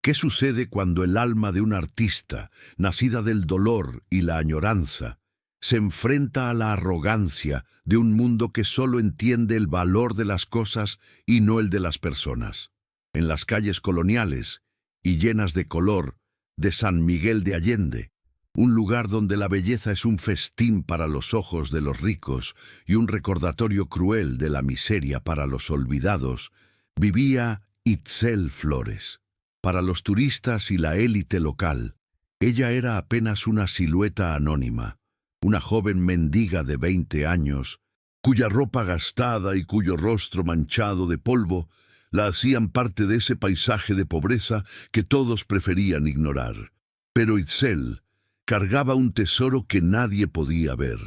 ¿Qué sucede cuando el alma de un artista, nacida del dolor y la añoranza, se enfrenta a la arrogancia de un mundo que solo entiende el valor de las cosas y no el de las personas? En las calles coloniales y llenas de color de San Miguel de Allende, un lugar donde la belleza es un festín para los ojos de los ricos y un recordatorio cruel de la miseria para los olvidados, vivía Itzel Flores. Para los turistas y la élite local, ella era apenas una silueta anónima, una joven mendiga de 20 años, cuya ropa gastada y cuyo rostro manchado de polvo la hacían parte de ese paisaje de pobreza que todos preferían ignorar. Pero Itzel cargaba un tesoro que nadie podía ver,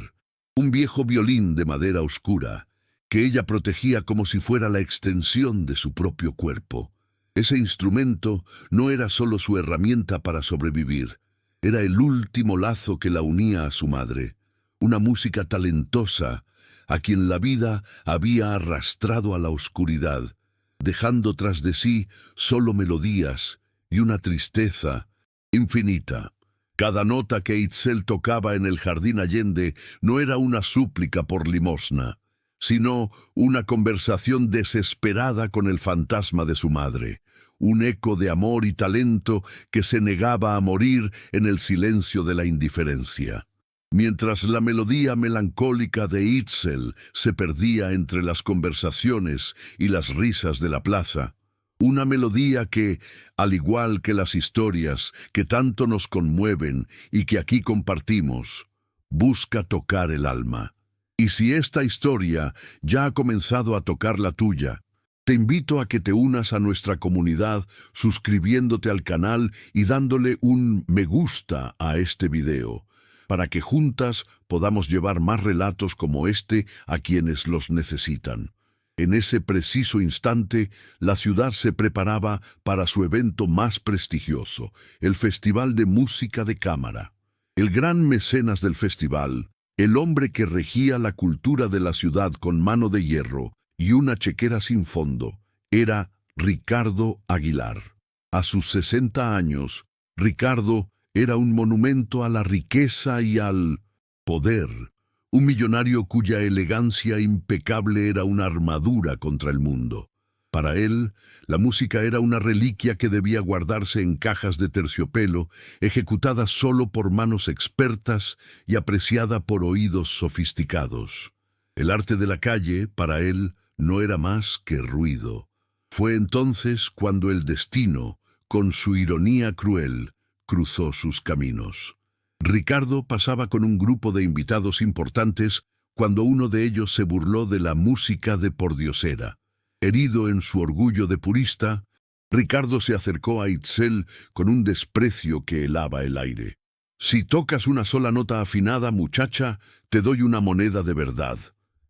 un viejo violín de madera oscura, que ella protegía como si fuera la extensión de su propio cuerpo. Ese instrumento no era solo su herramienta para sobrevivir, era el último lazo que la unía a su madre, una música talentosa, a quien la vida había arrastrado a la oscuridad, dejando tras de sí solo melodías y una tristeza infinita. Cada nota que Itzel tocaba en el Jardín Allende no era una súplica por limosna, sino una conversación desesperada con el fantasma de su madre, un eco de amor y talento que se negaba a morir en el silencio de la indiferencia. Mientras la melodía melancólica de Itzel se perdía entre las conversaciones y las risas de la plaza, una melodía que, al igual que las historias que tanto nos conmueven y que aquí compartimos, busca tocar el alma. Y si esta historia ya ha comenzado a tocar la tuya, te invito a que te unas a nuestra comunidad suscribiéndote al canal y dándole un me gusta a este video, para que juntas podamos llevar más relatos como este a quienes los necesitan. En ese preciso instante, la ciudad se preparaba para su evento más prestigioso, el Festival de Música de Cámara. El gran mecenas del festival, el hombre que regía la cultura de la ciudad con mano de hierro y una chequera sin fondo, era Ricardo Aguilar. A sus 60 años, Ricardo era un monumento a la riqueza y al poder. Un millonario cuya elegancia impecable era una armadura contra el mundo. Para él, la música era una reliquia que debía guardarse en cajas de terciopelo, ejecutada solo por manos expertas y apreciada por oídos sofisticados. El arte de la calle, para él, no era más que ruido. Fue entonces cuando el destino, con su ironía cruel, cruzó sus caminos. Ricardo pasaba con un grupo de invitados importantes cuando uno de ellos se burló de la música de pordiosera. Herido en su orgullo de purista, Ricardo se acercó a Itzel con un desprecio que helaba el aire. «Si tocas una sola nota afinada, muchacha, te doy una moneda de verdad»,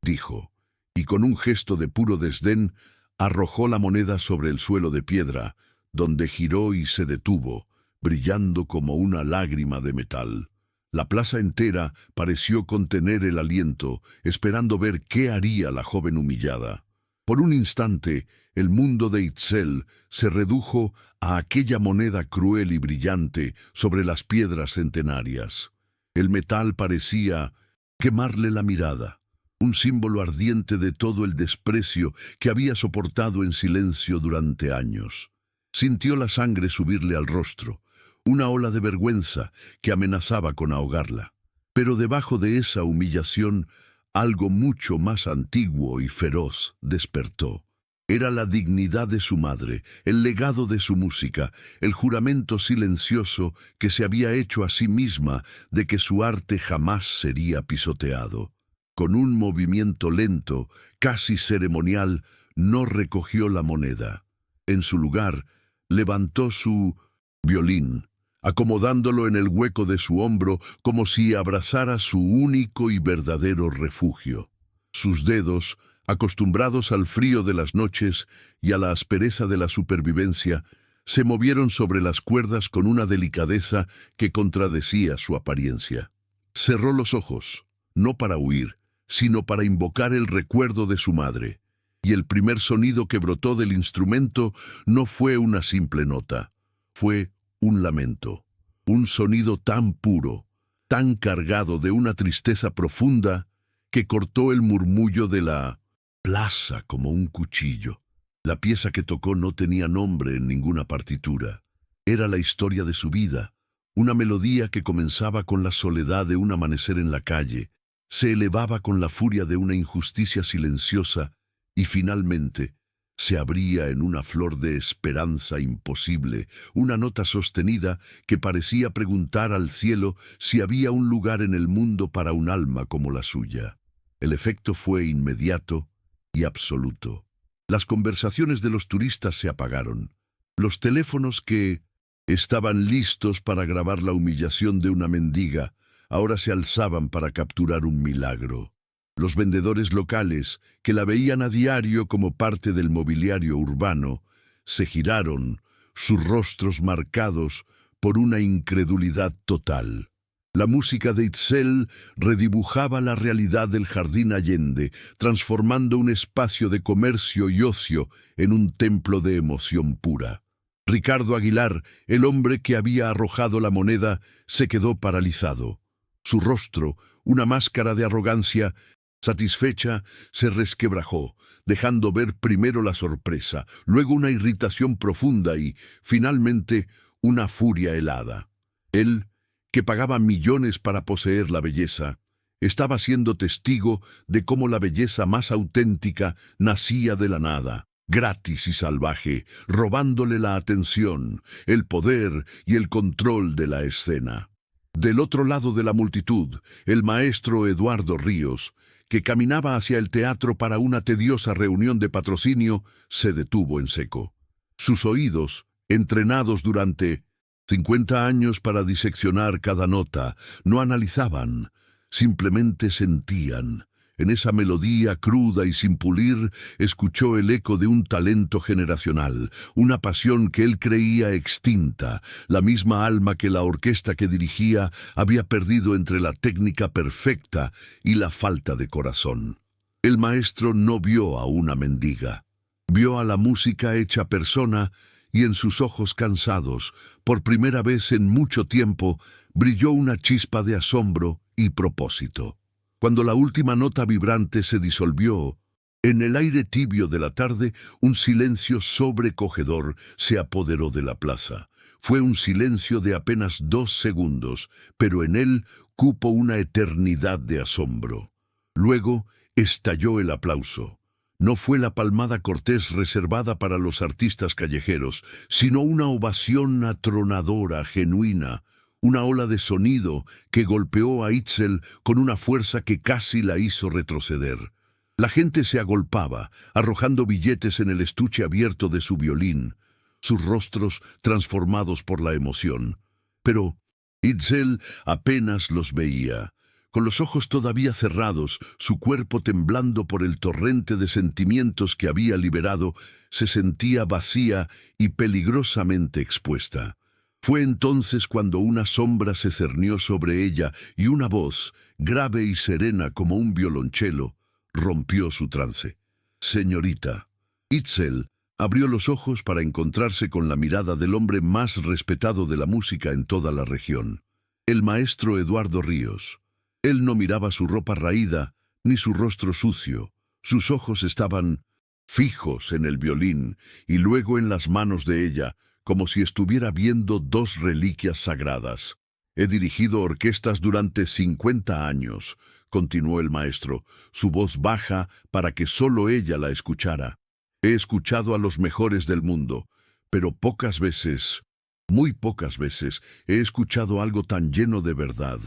dijo, y con un gesto de puro desdén arrojó la moneda sobre el suelo de piedra, donde giró y se detuvo, brillando como una lágrima de metal. La plaza entera pareció contener el aliento, esperando ver qué haría la joven humillada. Por un instante, el mundo de Itzel se redujo a aquella moneda cruel y brillante sobre las piedras centenarias. El metal parecía quemarle la mirada, un símbolo ardiente de todo el desprecio que había soportado en silencio durante años. Sintió la sangre subirle al rostro, una ola de vergüenza que amenazaba con ahogarla. Pero debajo de esa humillación, algo mucho más antiguo y feroz despertó. Era la dignidad de su madre, el legado de su música, el juramento silencioso que se había hecho a sí misma de que su arte jamás sería pisoteado. Con un movimiento lento, casi ceremonial, no recogió la moneda. En su lugar, levantó su violín, acomodándolo en el hueco de su hombro como si abrazara su único y verdadero refugio. Sus dedos, acostumbrados al frío de las noches y a la aspereza de la supervivencia, se movieron sobre las cuerdas con una delicadeza que contradecía su apariencia. Cerró los ojos, no para huir, sino para invocar el recuerdo de su madre, y el primer sonido que brotó del instrumento no fue una simple nota. Fue un lamento, un sonido tan puro, tan cargado de una tristeza profunda, que cortó el murmullo de la plaza como un cuchillo. La pieza que tocó no tenía nombre en ninguna partitura. Era la historia de su vida, una melodía que comenzaba con la soledad de un amanecer en la calle, se elevaba con la furia de una injusticia silenciosa y finalmente se abría en una flor de esperanza imposible, una nota sostenida que parecía preguntar al cielo si había un lugar en el mundo para un alma como la suya. El efecto fue inmediato y absoluto. Las conversaciones de los turistas se apagaron. Los teléfonos que estaban listos para grabar la humillación de una mendiga ahora se alzaban para capturar un milagro. Los vendedores locales, que la veían a diario como parte del mobiliario urbano, se giraron, sus rostros marcados por una incredulidad total. La música de Itzel redibujaba la realidad del Jardín Allende, transformando un espacio de comercio y ocio en un templo de emoción pura. Ricardo Aguilar, el hombre que había arrojado la moneda, se quedó paralizado. Su rostro, una máscara de arrogancia, satisfecha, se resquebrajó, dejando ver primero la sorpresa, luego una irritación profunda y, finalmente, una furia helada. Él, que pagaba millones para poseer la belleza, estaba siendo testigo de cómo la belleza más auténtica nacía de la nada, gratis y salvaje, robándole la atención, el poder y el control de la escena. Del otro lado de la multitud, el maestro Eduardo Ríos, que caminaba hacia el teatro para una tediosa reunión de patrocinio, se detuvo en seco. Sus oídos, entrenados durante 50 años para diseccionar cada nota, no analizaban, simplemente sentían. En esa melodía cruda y sin pulir, escuchó el eco de un talento generacional, una pasión que él creía extinta, la misma alma que la orquesta que dirigía había perdido entre la técnica perfecta y la falta de corazón. El maestro no vio a una mendiga, vio a la música hecha persona y en sus ojos cansados, por primera vez en mucho tiempo, brilló una chispa de asombro y propósito. Cuando la última nota vibrante se disolvió, en el aire tibio de la tarde, un silencio sobrecogedor se apoderó de la plaza. Fue un silencio de apenas 2 segundos, pero en él cupo una eternidad de asombro. Luego estalló el aplauso. No fue la palmada cortés reservada para los artistas callejeros, sino una ovación atronadora, genuina, una ola de sonido que golpeó a Itzel con una fuerza que casi la hizo retroceder. La gente se agolpaba, arrojando billetes en el estuche abierto de su violín, sus rostros transformados por la emoción. Pero Itzel apenas los veía. Con los ojos todavía cerrados, su cuerpo temblando por el torrente de sentimientos que había liberado, se sentía vacía y peligrosamente expuesta. Fue entonces cuando una sombra se cernió sobre ella y una voz, grave y serena como un violonchelo, rompió su trance. «Señorita». Itzel abrió los ojos para encontrarse con la mirada del hombre más respetado de la música en toda la región, el maestro Eduardo Ríos. Él no miraba su ropa raída ni su rostro sucio. Sus ojos estaban fijos en el violín y luego en las manos de ella, como si estuviera viendo 2 reliquias sagradas. «He dirigido orquestas durante 50 años», continuó el maestro, su voz baja para que solo ella la escuchara. «He escuchado a los mejores del mundo, pero pocas veces, muy pocas veces, he escuchado algo tan lleno de verdad.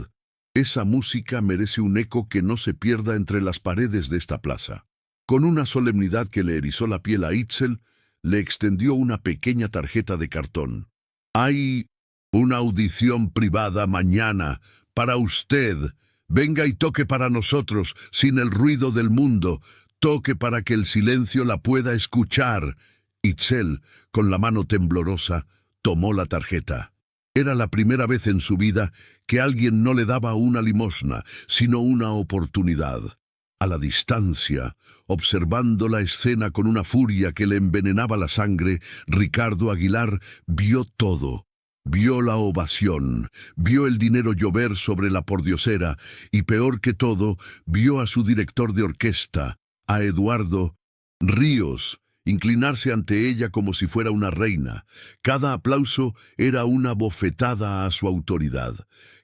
Esa música merece un eco que no se pierda entre las paredes de esta plaza». Con una solemnidad que le erizó la piel a Itzel, le extendió una pequeña tarjeta de cartón. «Hay una audición privada mañana para usted. Venga y toque para nosotros, sin el ruido del mundo. Toque para que el silencio la pueda escuchar». Itzel, con la mano temblorosa, tomó la tarjeta. Era la primera vez en su vida que alguien no le daba una limosna, sino una oportunidad. A la distancia, observando la escena con una furia que le envenenaba la sangre, Ricardo Aguilar vio todo. Vio la ovación, vio el dinero llover sobre la pordiosera y, peor que todo, vio a su director de orquesta, a Eduardo Ríos, inclinarse ante ella como si fuera una reina. Cada aplauso era una bofetada a su autoridad.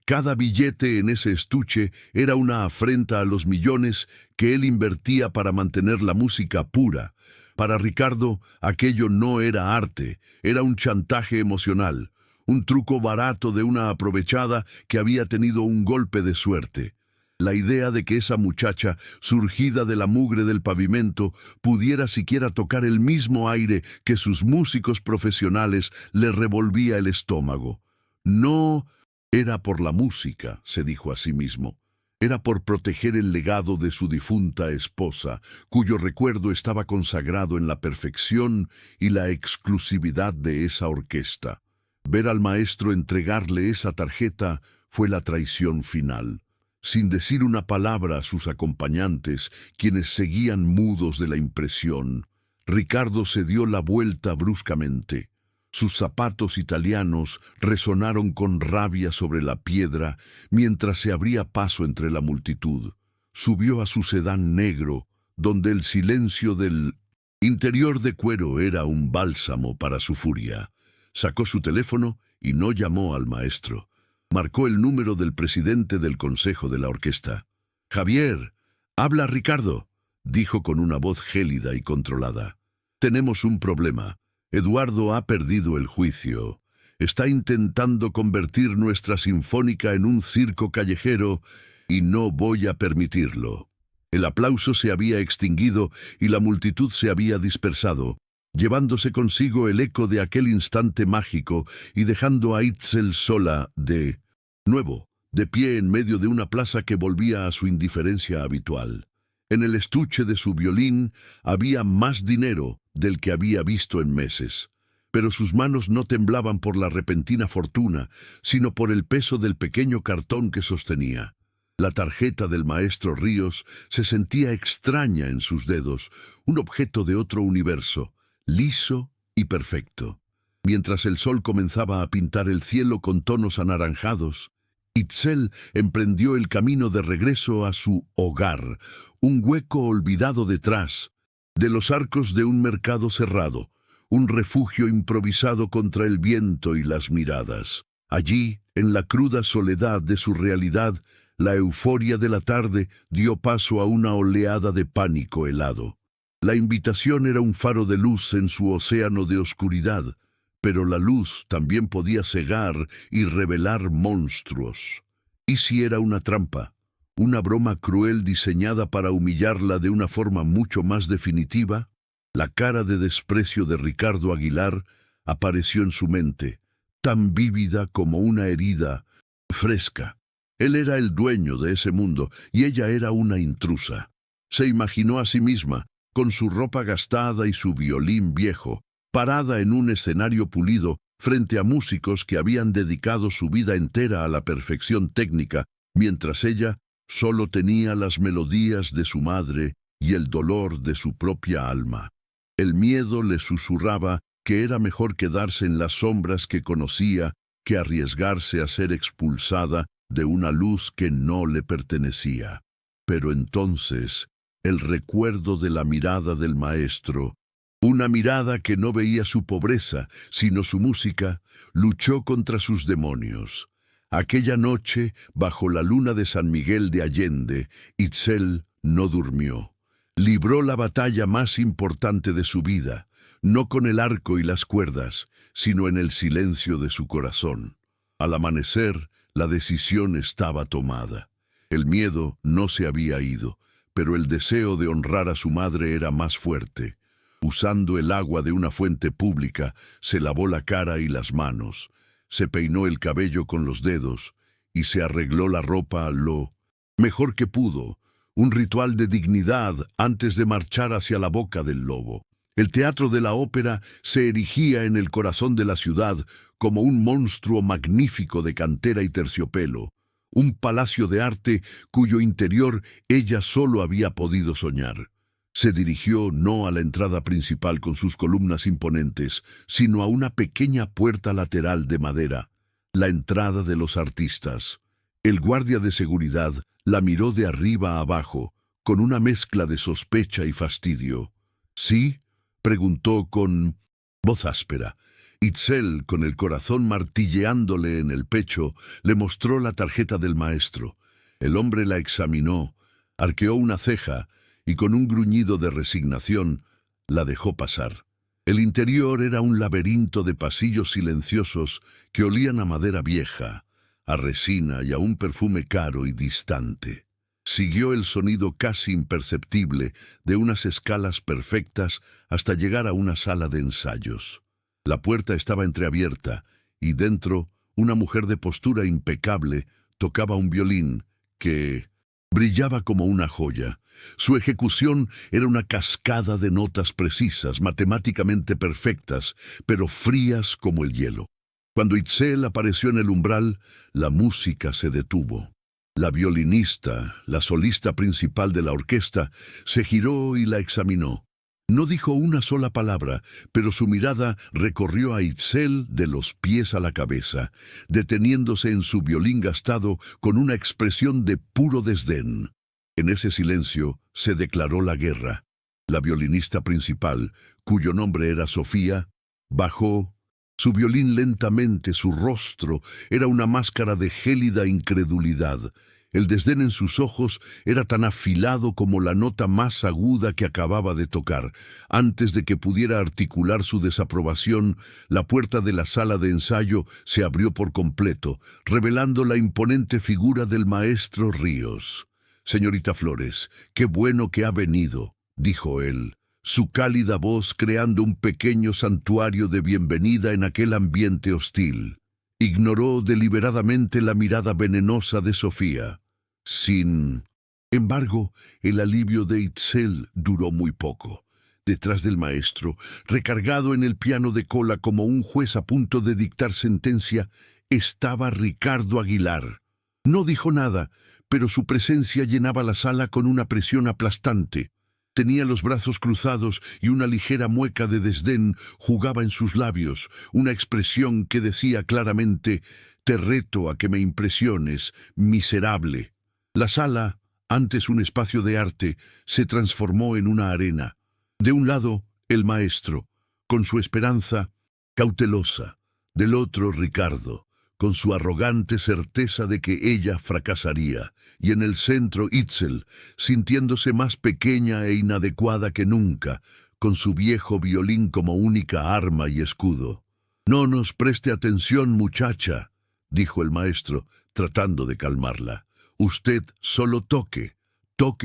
Cada billete en ese estuche era una afrenta a los millones que él invertía para mantener la música pura. Para Ricardo, aquello no era arte, era un chantaje emocional, un truco barato de una aprovechada que había tenido un golpe de suerte. La idea de que esa muchacha, surgida de la mugre del pavimento, pudiera siquiera tocar el mismo aire que sus músicos profesionales le revolvía el estómago. No era por la música, se dijo a sí mismo. Era por proteger el legado de su difunta esposa, cuyo recuerdo estaba consagrado en la perfección y la exclusividad de esa orquesta. Ver al maestro entregarle esa tarjeta fue la traición final. Sin decir una palabra a sus acompañantes, quienes seguían mudos de la impresión, Ricardo se dio la vuelta bruscamente. Sus zapatos italianos resonaron con rabia sobre la piedra mientras se abría paso entre la multitud. Subió a su sedán negro, donde el silencio del interior de cuero era un bálsamo para su furia. Sacó su teléfono y no llamó al maestro. Marcó el número del presidente del consejo de la orquesta. «Javier, habla Ricardo», dijo con una voz gélida y controlada. «Tenemos un problema. Eduardo ha perdido el juicio. Está intentando convertir nuestra sinfónica en un circo callejero y no voy a permitirlo». El aplauso se había extinguido y la multitud se había dispersado, llevándose consigo el eco de aquel instante mágico y dejando a Itzel sola de nuevo, de pie en medio de una plaza que volvía a su indiferencia habitual. En el estuche de su violín había más dinero del que había visto en meses, pero sus manos no temblaban por la repentina fortuna, sino por el peso del pequeño cartón que sostenía. La tarjeta del maestro Ríos se sentía extraña en sus dedos, un objeto de otro universo, liso y perfecto. Mientras el sol comenzaba a pintar el cielo con tonos anaranjados, Itzel emprendió el camino de regreso a su hogar, un hueco olvidado detrás de los arcos de un mercado cerrado, un refugio improvisado contra el viento y las miradas. Allí, en la cruda soledad de su realidad, la euforia de la tarde dio paso a una oleada de pánico helado. La invitación era un faro de luz en su océano de oscuridad, pero la luz también podía cegar y revelar monstruos. ¿Y si era una trampa? ¿Una broma cruel diseñada para humillarla de una forma mucho más definitiva? La cara de desprecio de Ricardo Aguilar apareció en su mente, tan vívida como una herida fresca. Él era el dueño de ese mundo y ella era una intrusa. Se imaginó a sí misma, con su ropa gastada y su violín viejo, parada en un escenario pulido frente a músicos que habían dedicado su vida entera a la perfección técnica, mientras ella solo tenía las melodías de su madre y el dolor de su propia alma. El miedo le susurraba que era mejor quedarse en las sombras que conocía que arriesgarse a ser expulsada de una luz que no le pertenecía. Pero entonces, el recuerdo de la mirada del maestro, una mirada que no veía su pobreza, sino su música, luchó contra sus demonios. Aquella noche, bajo la luna de San Miguel de Allende, Itzel no durmió. Libró la batalla más importante de su vida, no con el arco y las cuerdas, sino en el silencio de su corazón. Al amanecer, la decisión estaba tomada. El miedo no se había ido, pero el deseo de honrar a su madre era más fuerte. Usando el agua de una fuente pública, se lavó la cara y las manos, se peinó el cabello con los dedos y se arregló la ropa lo mejor que pudo, un ritual de dignidad antes de marchar hacia la boca del lobo. El teatro de la ópera se erigía en el corazón de la ciudad como un monstruo magnífico de cantera y terciopelo. un palacio de arte cuyo interior ella solo había podido soñar. Se dirigió no a la entrada principal con sus columnas imponentes, sino a una pequeña puerta lateral de madera, la entrada de los artistas. El guardia de seguridad la miró de arriba a abajo, con una mezcla de sospecha y fastidio. ¿Sí?, preguntó con voz áspera. Itzel, con el corazón martilleándole en el pecho, le mostró la tarjeta del maestro. El hombre la examinó, arqueó una ceja y con un gruñido de resignación la dejó pasar. El interior era un laberinto de pasillos silenciosos que olían a madera vieja, a resina y a un perfume caro y distante. Siguió el sonido casi imperceptible de unas escalas perfectas hasta llegar a una sala de ensayos. La puerta estaba entreabierta y dentro una mujer de postura impecable tocaba un violín que brillaba como una joya. Su ejecución era una cascada de notas precisas, matemáticamente perfectas, pero frías como el hielo. Cuando Itzel apareció en el umbral, la música se detuvo. La violinista, la solista principal de la orquesta, se giró y la examinó. No dijo una sola palabra, pero su mirada recorrió a Itzel de los pies a la cabeza, deteniéndose en su violín gastado con una expresión de puro desdén. En ese silencio se declaró la guerra. La violinista principal, cuyo nombre era Sofía, bajó su violín lentamente. Su rostro era una máscara de gélida incredulidad. El desdén en sus ojos era tan afilado como la nota más aguda que acababa de tocar. Antes de que pudiera articular su desaprobación, la puerta de la sala de ensayo se abrió por completo, revelando la imponente figura del maestro Ríos. «Señorita Flores, qué bueno que ha venido», dijo él, su cálida voz creando un pequeño santuario de bienvenida en aquel ambiente hostil. Ignoró deliberadamente la mirada venenosa de Sofía. Sin embargo, el alivio de Itzel duró muy poco. Detrás del maestro, recargado en el piano de cola como un juez a punto de dictar sentencia, estaba Ricardo Aguilar. No dijo nada, pero su presencia llenaba la sala con una presión aplastante. Tenía los brazos cruzados y una ligera mueca de desdén jugaba en sus labios, una expresión que decía claramente: «Te reto a que me impresiones, miserable». La sala, antes un espacio de arte, se transformó en una arena. De un lado, el maestro, con su esperanza cautelosa; del otro, Ricardo, con su arrogante certeza de que ella fracasaría, y en el centro Itzel, sintiéndose más pequeña e inadecuada que nunca, con su viejo violín como única arma y escudo. «No nos preste atención, muchacha», dijo el maestro, tratando de calmarla. «Usted solo toque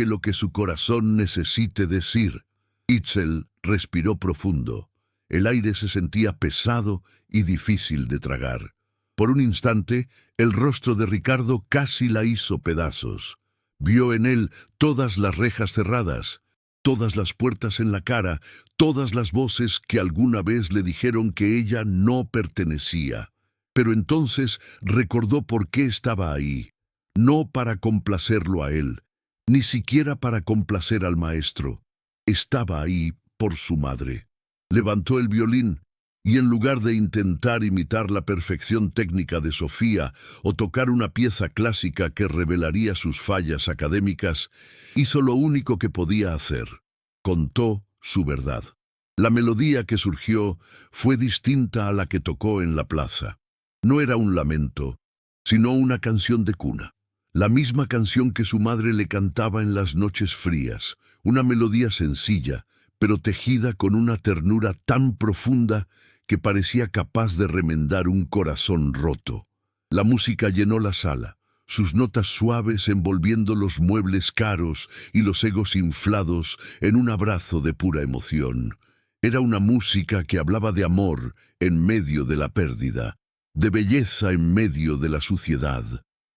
lo que su corazón necesite decir». Itzel respiró profundo. El aire se sentía pesado y difícil de tragar. Por un instante, el rostro de Ricardo casi la hizo pedazos. Vio en él todas las rejas cerradas, todas las puertas en la cara, todas las voces que alguna vez le dijeron que ella no pertenecía. Pero entonces recordó por qué estaba ahí. No para complacerlo a él, ni siquiera para complacer al maestro. Estaba ahí por su madre. Levantó el violín y en lugar de intentar imitar la perfección técnica de Sofía o tocar una pieza clásica que revelaría sus fallas académicas, hizo lo único que podía hacer: contó su verdad. La melodía que surgió fue distinta a la que tocó en la plaza. No era un lamento, sino una canción de cuna. La misma canción que su madre le cantaba en las noches frías, una melodía sencilla, pero tejida con una ternura tan profunda que parecía capaz de remendar un corazón roto. La música llenó la sala, sus notas suaves envolviendo los muebles caros y los egos inflados en un abrazo de pura emoción. Era una música que hablaba de amor en medio de la pérdida, de belleza en medio de la suciedad.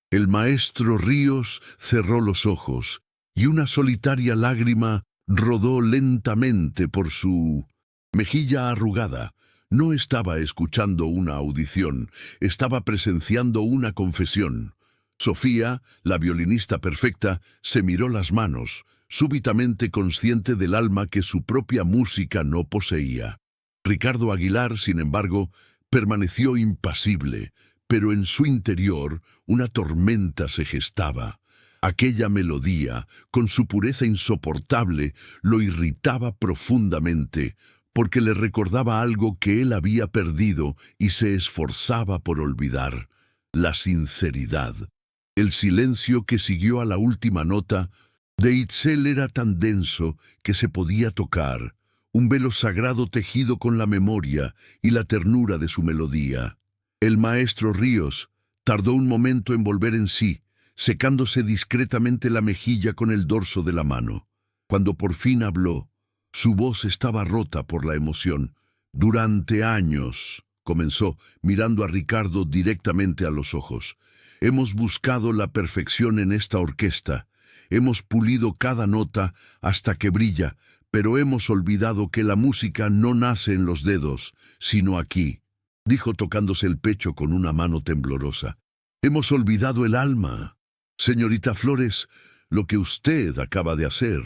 El maestro Ríos cerró los ojos y una solitaria lágrima rodó lentamente por su mejilla arrugada. No estaba escuchando una audición, estaba presenciando una confesión. Sofía, la violinista perfecta, se miró las manos, súbitamente consciente del alma que su propia música no poseía. Ricardo Aguilar, sin embargo, permaneció impasible, pero en su interior una tormenta se gestaba. Aquella melodía, con su pureza insoportable, lo irritaba profundamente, porque le recordaba algo que él había perdido y se esforzaba por olvidar: la sinceridad. El silencio que siguió a la última nota de Itzel era tan denso que se podía tocar, un velo sagrado tejido con la memoria y la ternura de su melodía. El maestro Ríos tardó un momento en volver en sí, secándose discretamente la mejilla con el dorso de la mano. Cuando por fin habló, su voz estaba rota por la emoción. Durante años, comenzó, mirando a Ricardo directamente a los ojos, hemos buscado la perfección en esta orquesta. Hemos pulido cada nota hasta que brilla, pero hemos olvidado que la música no nace en los dedos, sino aquí, dijo tocándose el pecho con una mano temblorosa. Hemos olvidado el alma. Señorita Flores, lo que usted acaba de hacer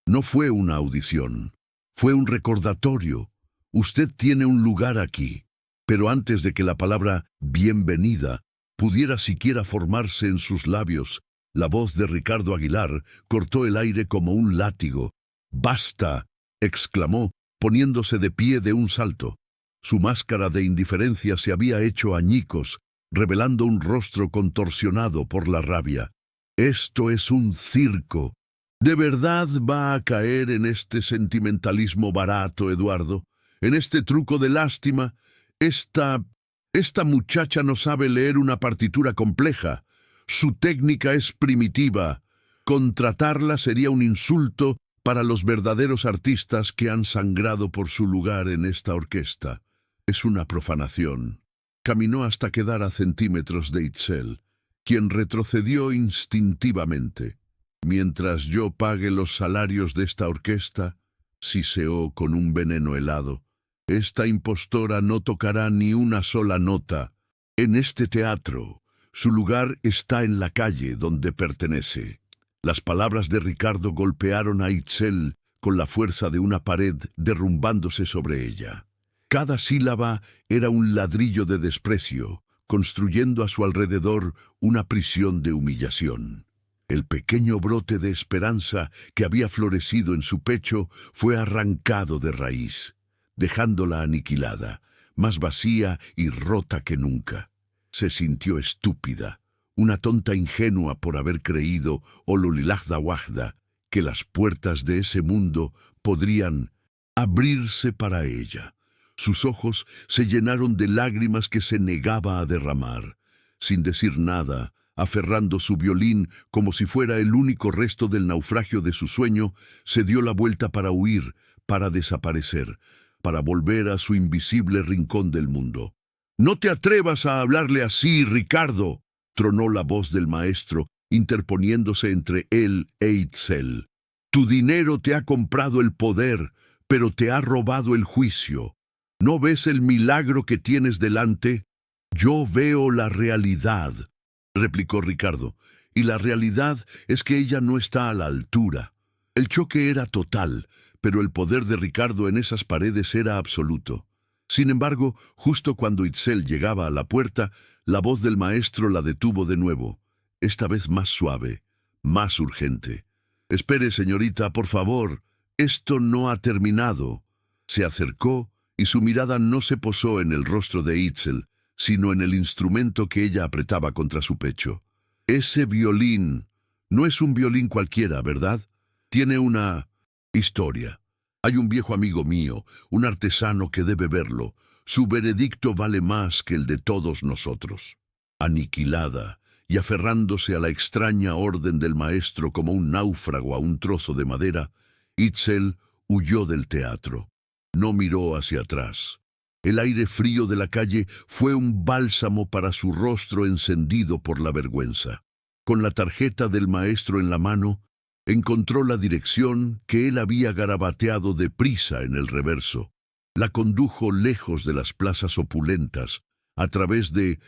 no fue una audición, fue un recordatorio. Usted tiene un lugar aquí. Pero antes de que la palabra bienvenida pudiera siquiera formarse en sus labios, la voz de Ricardo Aguilar cortó el aire como un látigo. «¡Basta!», exclamó, poniéndose de pie de un salto. Su máscara de indiferencia se había hecho añicos, revelando un rostro contorsionado por la rabia. «Esto es un circo. ¿De verdad va a caer en este sentimentalismo barato, Eduardo? ¿En este truco de lástima? Esta muchacha no sabe leer una partitura compleja. Su técnica es primitiva. Contratarla sería un insulto para los verdaderos artistas que han sangrado por su lugar en esta orquesta. Es una profanación». Caminó hasta quedar a centímetros de Itzel, quien retrocedió instintivamente. «Mientras yo pague los salarios de esta orquesta», siseó con un veneno helado, «esta impostora no tocará ni una sola nota. En este teatro, su lugar está en la calle donde pertenece». Las palabras de Ricardo golpearon a Itzel con la fuerza de una pared derrumbándose sobre ella. Cada sílaba era un ladrillo de desprecio, construyendo a su alrededor una prisión de humillación. El pequeño brote de esperanza que había florecido en su pecho fue arrancado de raíz, dejándola aniquilada, más vacía y rota que nunca. Se sintió estúpida, una tonta ingenua por haber creído, Olulilajda Wajda, que las puertas de ese mundo podrían abrirse para ella. Sus ojos se llenaron de lágrimas que se negaba a derramar. Sin decir nada, aferrando su violín como si fuera el único resto del naufragio de su sueño, se dio la vuelta para huir, para desaparecer, para volver a su invisible rincón del mundo. «No te atrevas a hablarle así, Ricardo», tronó la voz del maestro, interponiéndose entre él e Itzel. «Tu dinero te ha comprado el poder, pero te ha robado el juicio. ¿No ves el milagro que tienes delante?» «Yo veo la realidad», replicó Ricardo, «y la realidad es que ella no está a la altura». El choque era total, pero el poder de Ricardo en esas paredes era absoluto. Sin embargo, justo cuando Itzel llegaba a la puerta, la voz del maestro la detuvo de nuevo, esta vez más suave, más urgente. «Espere, señorita, por favor, esto no ha terminado». Se acercó y su mirada no se posó en el rostro de Itzel, sino en el instrumento que ella apretaba contra su pecho. «Ese violín no es un violín cualquiera, ¿verdad? Tiene una historia. Hay un viejo amigo mío, un artesano que debe verlo. Su veredicto vale más que el de todos nosotros». Aniquilada y aferrándose a la extraña orden del maestro como un náufrago a un trozo de madera, Itzel huyó del teatro. No miró hacia atrás. El aire frío de la calle fue un bálsamo para su rostro encendido por la vergüenza. Con la tarjeta del maestro en la mano, encontró la dirección que él había garabateado deprisa en el reverso. La condujo lejos de las plazas opulentas, a través de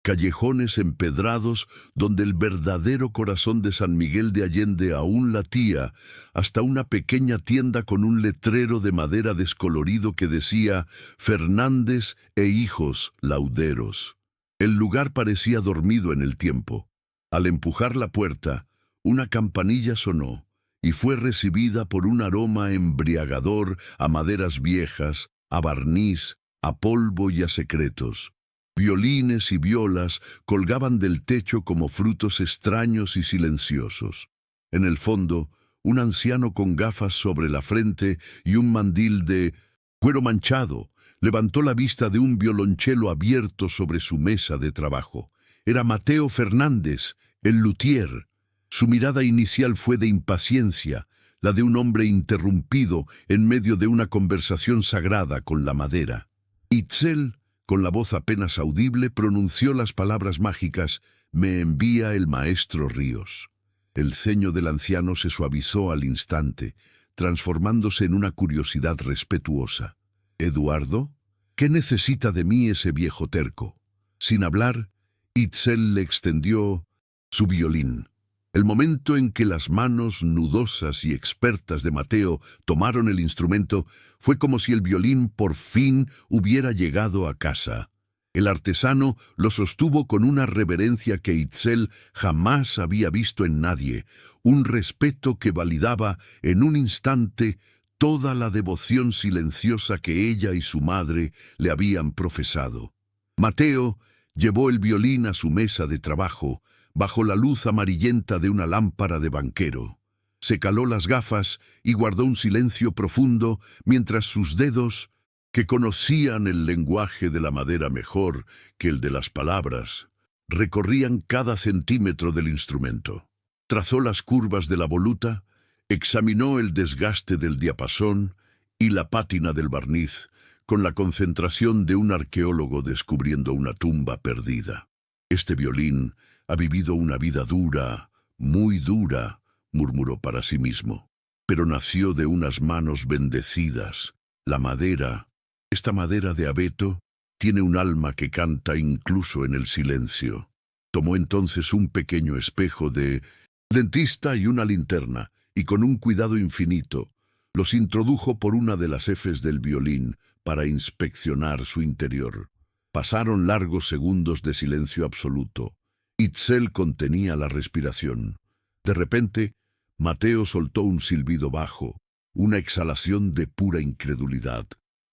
callejones empedrados donde el verdadero corazón de San Miguel de Allende aún latía, hasta una pequeña tienda con un letrero de madera descolorido que decía «Fernández e hijos lauderos». El lugar parecía dormido en el tiempo. Al empujar la puerta, una campanilla sonó y fue recibida por un aroma embriagador a maderas viejas, a barniz, a polvo y a secretos. Violines y violas colgaban del techo como frutos extraños y silenciosos. En el fondo, un anciano con gafas sobre la frente y un mandil de cuero manchado levantó la vista de un violonchelo abierto sobre su mesa de trabajo. Era Mateo Fernández, el luthier. Su mirada inicial fue de impaciencia, la de un hombre interrumpido en medio de una conversación sagrada con la madera. Itzel, con la voz apenas audible, pronunció las palabras mágicas: «Me envía el maestro Ríos». El ceño del anciano se suavizó al instante, transformándose en una curiosidad respetuosa. «¿Eduardo? ¿Qué necesita de mí ese viejo terco?». Sin hablar, Itzel le extendió su violín. El momento en que las manos nudosas y expertas de Mateo tomaron el instrumento fue como si el violín por fin hubiera llegado a casa. El artesano lo sostuvo con una reverencia que Itzel jamás había visto en nadie, un respeto que validaba en un instante toda la devoción silenciosa que ella y su madre le habían profesado. Mateo llevó el violín a su mesa de trabajo, bajo la luz amarillenta de una lámpara de banquero. Se caló las gafas y guardó un silencio profundo mientras sus dedos, que conocían el lenguaje de la madera mejor que el de las palabras, recorrían cada centímetro del instrumento. Trazó las curvas de la voluta, examinó el desgaste del diapasón y la pátina del barniz, con la concentración de un arqueólogo descubriendo una tumba perdida. «Este violín ha vivido una vida dura, muy dura», murmuró para sí mismo, «pero nació de unas manos bendecidas. La madera, esta madera de abeto, tiene un alma que canta incluso en el silencio». Tomó entonces un pequeño espejo de dentista y una linterna, y con un cuidado infinito, los introdujo por una de las efes del violín para inspeccionar su interior. Pasaron largos segundos de silencio absoluto. Itzel contenía la respiración. De repente, Mateo soltó un silbido bajo, una exhalación de pura incredulidad.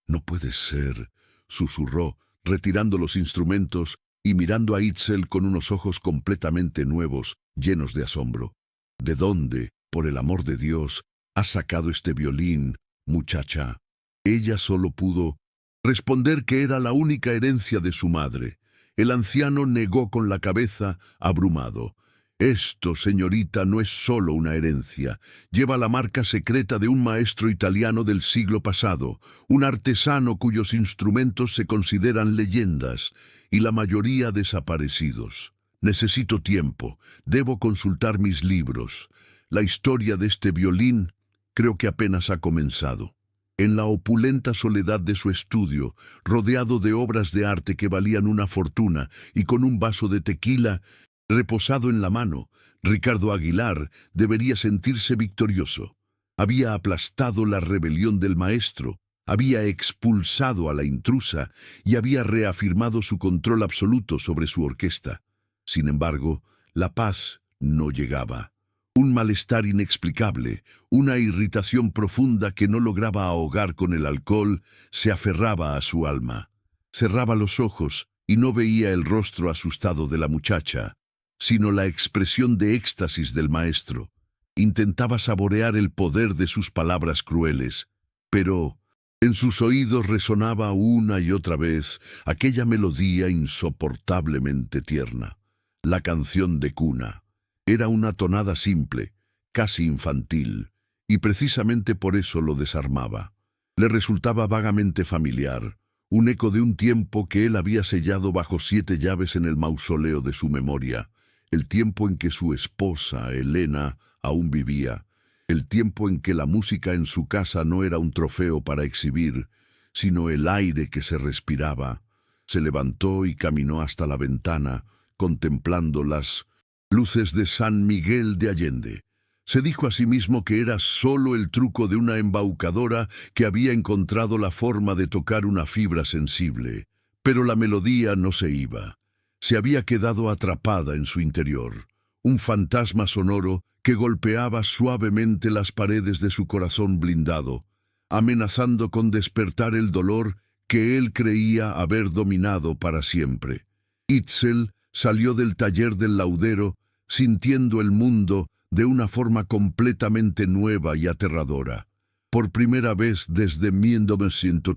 «No puede ser», susurró, retirando los instrumentos y mirando a Itzel con unos ojos completamente nuevos, llenos de asombro. «¿De dónde, por el amor de Dios, has sacado este violín, muchacha?». Ella solo pudo responder que era la única herencia de su madre. El anciano negó con la cabeza, abrumado. «Esto, señorita, no es solo una herencia. Lleva la marca secreta de un maestro italiano del siglo pasado, un artesano cuyos instrumentos se consideran leyendas, y la mayoría desaparecidos. Necesito tiempo. Debo consultar mis libros. La historia de este violín creo que apenas ha comenzado». En la opulenta soledad de su estudio, rodeado de obras de arte que valían una fortuna y con un vaso de tequila reposado en la mano, Ricardo Aguilar debería sentirse victorioso. Había aplastado la rebelión del maestro, había expulsado a la intrusa y había reafirmado su control absoluto sobre su orquesta. Sin embargo, la paz no llegaba. Un malestar inexplicable, una irritación profunda que no lograba ahogar con el alcohol, se aferraba a su alma. Cerraba los ojos y no veía el rostro asustado de la muchacha, sino la expresión de éxtasis del maestro. Intentaba saborear el poder de sus palabras crueles, pero en sus oídos resonaba una y otra vez aquella melodía insoportablemente tierna, la canción de cuna. Era una tonada simple, casi infantil, y precisamente por eso lo desarmaba. Le resultaba vagamente familiar, un eco de un tiempo que él había sellado bajo 7 llaves en el mausoleo de su memoria, el tiempo en que su esposa, Elena, aún vivía, el tiempo en que la música en su casa no era un trofeo para exhibir, sino el aire que se respiraba, Se levantó y caminó hasta la ventana, contemplando las luces de San Miguel de Allende. Se dijo a sí mismo que era solo el truco de una embaucadora que había encontrado la forma de tocar una fibra sensible. Pero la melodía no se iba. Se había quedado atrapada en su interior. Un fantasma sonoro que golpeaba suavemente las paredes de su corazón blindado, amenazando con despertar el dolor que él creía haber dominado para siempre. Itzel salió del taller del laudero sintiendo el mundo de una forma completamente nueva y aterradora. Por primera vez desde 1900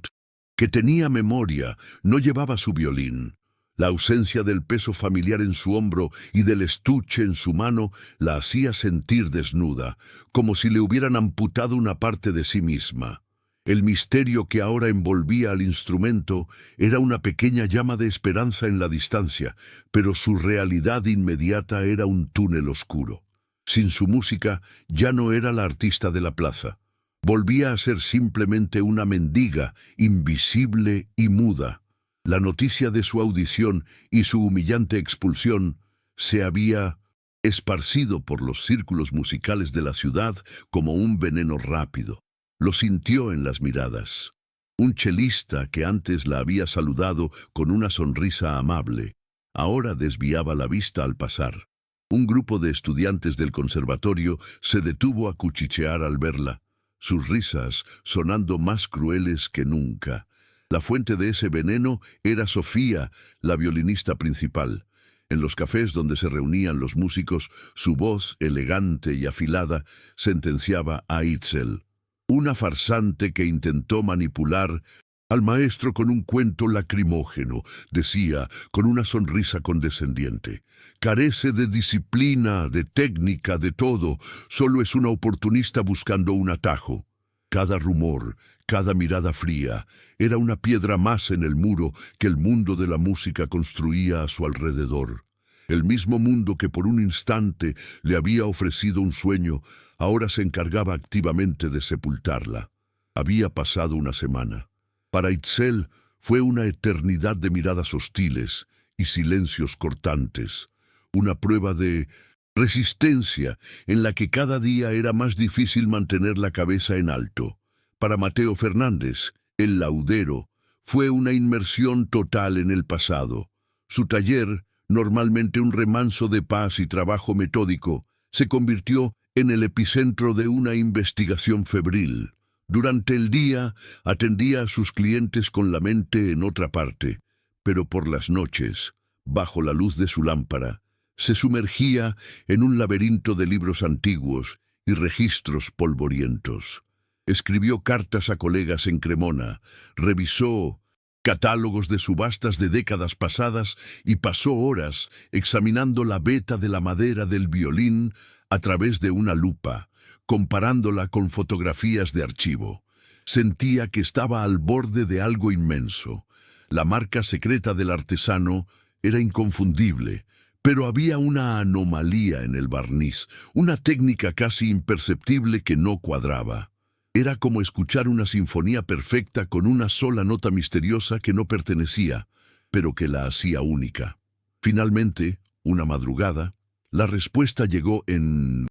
que tenía memoria, no llevaba su violín. La ausencia del peso familiar en su hombro y del estuche en su mano la hacía sentir desnuda, como si le hubieran amputado una parte de sí misma. El misterio que ahora envolvía al instrumento era una pequeña llama de esperanza en la distancia, pero su realidad inmediata era un túnel oscuro. Sin su música ya no era la artista de la plaza. Volvía a ser simplemente una mendiga, invisible y muda. La noticia de su audición y su humillante expulsión se había esparcido por los círculos musicales de la ciudad como un veneno rápido. Lo sintió en las miradas. Un chelista que antes la había saludado con una sonrisa amable, ahora desviaba la vista al pasar. Un grupo de estudiantes del conservatorio se detuvo a cuchichear al verla, sus risas sonando más crueles que nunca. La fuente de ese veneno era Sofía, la violinista principal. En los cafés donde se reunían los músicos, su voz, elegante y afilada, sentenciaba a Itzel, una farsante que intentó manipular al maestro con un cuento lacrimógeno, decía, con una sonrisa condescendiente. Carece de disciplina, de técnica, de todo. Solo es una oportunista buscando un atajo. Cada rumor, cada mirada fría, era una piedra más en el muro que el mundo de la música construía a su alrededor. El mismo mundo que por un instante le había ofrecido un sueño, ahora se encargaba activamente de sepultarla. Había pasado una semana. Para Itzel fue una eternidad de miradas hostiles y silencios cortantes, una prueba de resistencia en la que cada día era más difícil mantener la cabeza en alto. Para Mateo Fernández, el laudero, fue una inmersión total en el pasado. Su taller, normalmente un remanso de paz y trabajo metódico, se convirtió en el epicentro de una investigación febril. Durante el día atendía a sus clientes con la mente en otra parte, pero por las noches, bajo la luz de su lámpara, se sumergía en un laberinto de libros antiguos y registros polvorientos. Escribió cartas a colegas en Cremona, revisó catálogos de subastas de décadas pasadas y pasó horas examinando la veta de la madera del violín a través de una lupa, comparándola con fotografías de archivo. Sentía que estaba al borde de algo inmenso. La marca secreta del artesano era inconfundible, pero había una anomalía en el barniz, una técnica casi imperceptible que no cuadraba. Era como escuchar una sinfonía perfecta con una sola nota misteriosa que no pertenecía, pero que la hacía única. Finalmente, una madrugada, la respuesta llegó en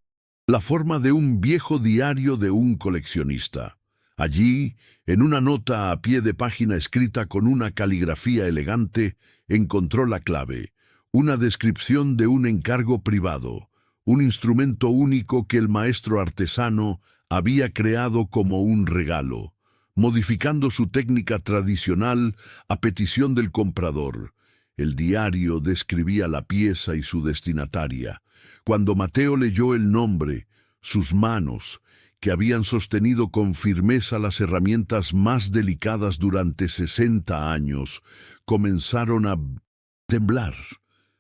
la forma de un viejo diario de un coleccionista. Allí, en una nota a pie de página escrita con una caligrafía elegante, encontró la clave, una descripción de un encargo privado, un instrumento único que el maestro artesano había creado como un regalo, modificando su técnica tradicional a petición del comprador. El diario describía la pieza y su destinataria. Cuando Mateo leyó el nombre, sus manos, que habían sostenido con firmeza las herramientas más delicadas durante 60 años, comenzaron a temblar.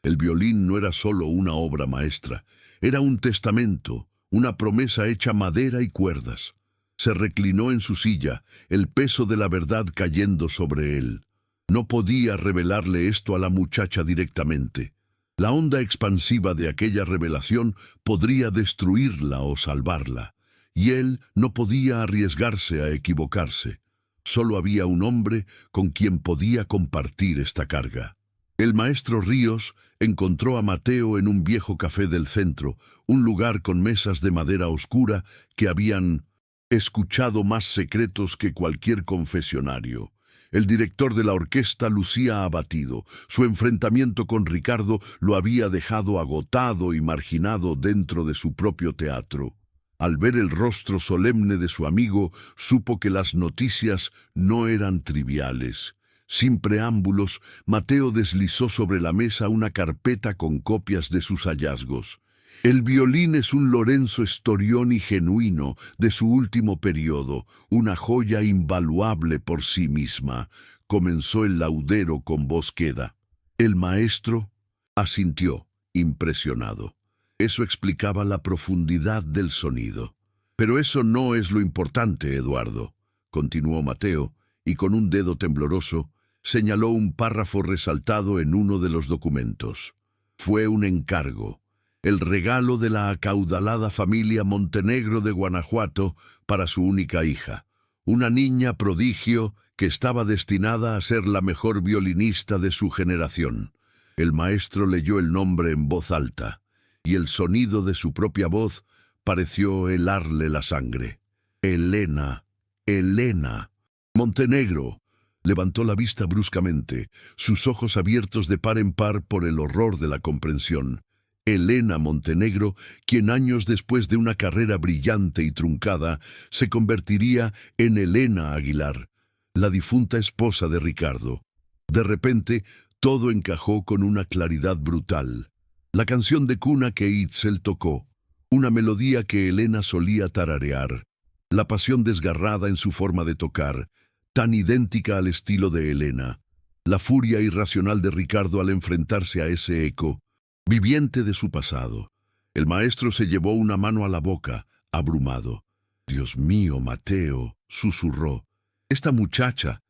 El violín no era solo una obra maestra, era un testamento, una promesa hecha madera y cuerdas. Se reclinó en su silla, el peso de la verdad cayendo sobre él. No podía revelarle esto a la muchacha directamente. La onda expansiva de aquella revelación podría destruirla o salvarla, y él no podía arriesgarse a equivocarse. Solo había un hombre con quien podía compartir esta carga. El maestro Ríos encontró a Mateo en un viejo café del centro, un lugar con mesas de madera oscura que habían escuchado más secretos que cualquier confesionario. El director de la orquesta lucía abatido. Su enfrentamiento con Ricardo lo había dejado agotado y marginado dentro de su propio teatro. Al ver el rostro solemne de su amigo, supo que las noticias no eran triviales. Sin preámbulos, Mateo deslizó sobre la mesa una carpeta con copias de sus hallazgos. El violín es un Lorenzo Storioni genuino de su último periodo, una joya invaluable por sí misma, comenzó el laudero con voz queda. El maestro asintió, impresionado. Eso explicaba la profundidad del sonido. Pero eso no es lo importante, Eduardo, continuó Mateo, y con un dedo tembloroso señaló un párrafo resaltado en uno de los documentos. Fue un encargo, el regalo de la acaudalada familia Montenegro de Guanajuato para su única hija, una niña prodigio que estaba destinada a ser la mejor violinista de su generación. El maestro leyó el nombre en voz alta, y el sonido de su propia voz pareció helarle la sangre. Elena, Elena. Montenegro. Levantó la vista bruscamente, sus ojos abiertos de par en par por el horror de la comprensión. Elena Montenegro, quien años después de una carrera brillante y truncada, se convertiría en Elena Aguilar, la difunta esposa de Ricardo. De repente, todo encajó con una claridad brutal. La canción de cuna que Itzel tocó, una melodía que Elena solía tararear, la pasión desgarrada en su forma de tocar, tan idéntica al estilo de Elena, la furia irracional de Ricardo al enfrentarse a ese eco, viviente de su pasado. El maestro se llevó una mano a la boca, abrumado. «Dios mío, Mateo», susurró, esta muchacha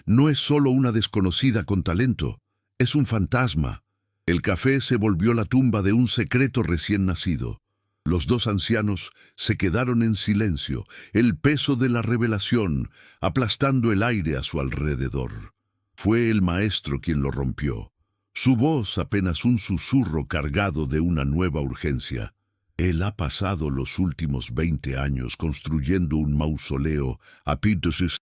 no es solo una desconocida con talento, es un fantasma». El café se volvió la tumba de un secreto recién nacido. Los dos ancianos se quedaron en silencio, el peso de la revelación aplastando el aire a su alrededor. Fue el maestro quien lo rompió. Su voz apenas un susurro cargado de una nueva urgencia. Él ha pasado los últimos 20 años construyendo un mausoleo a Pitosis.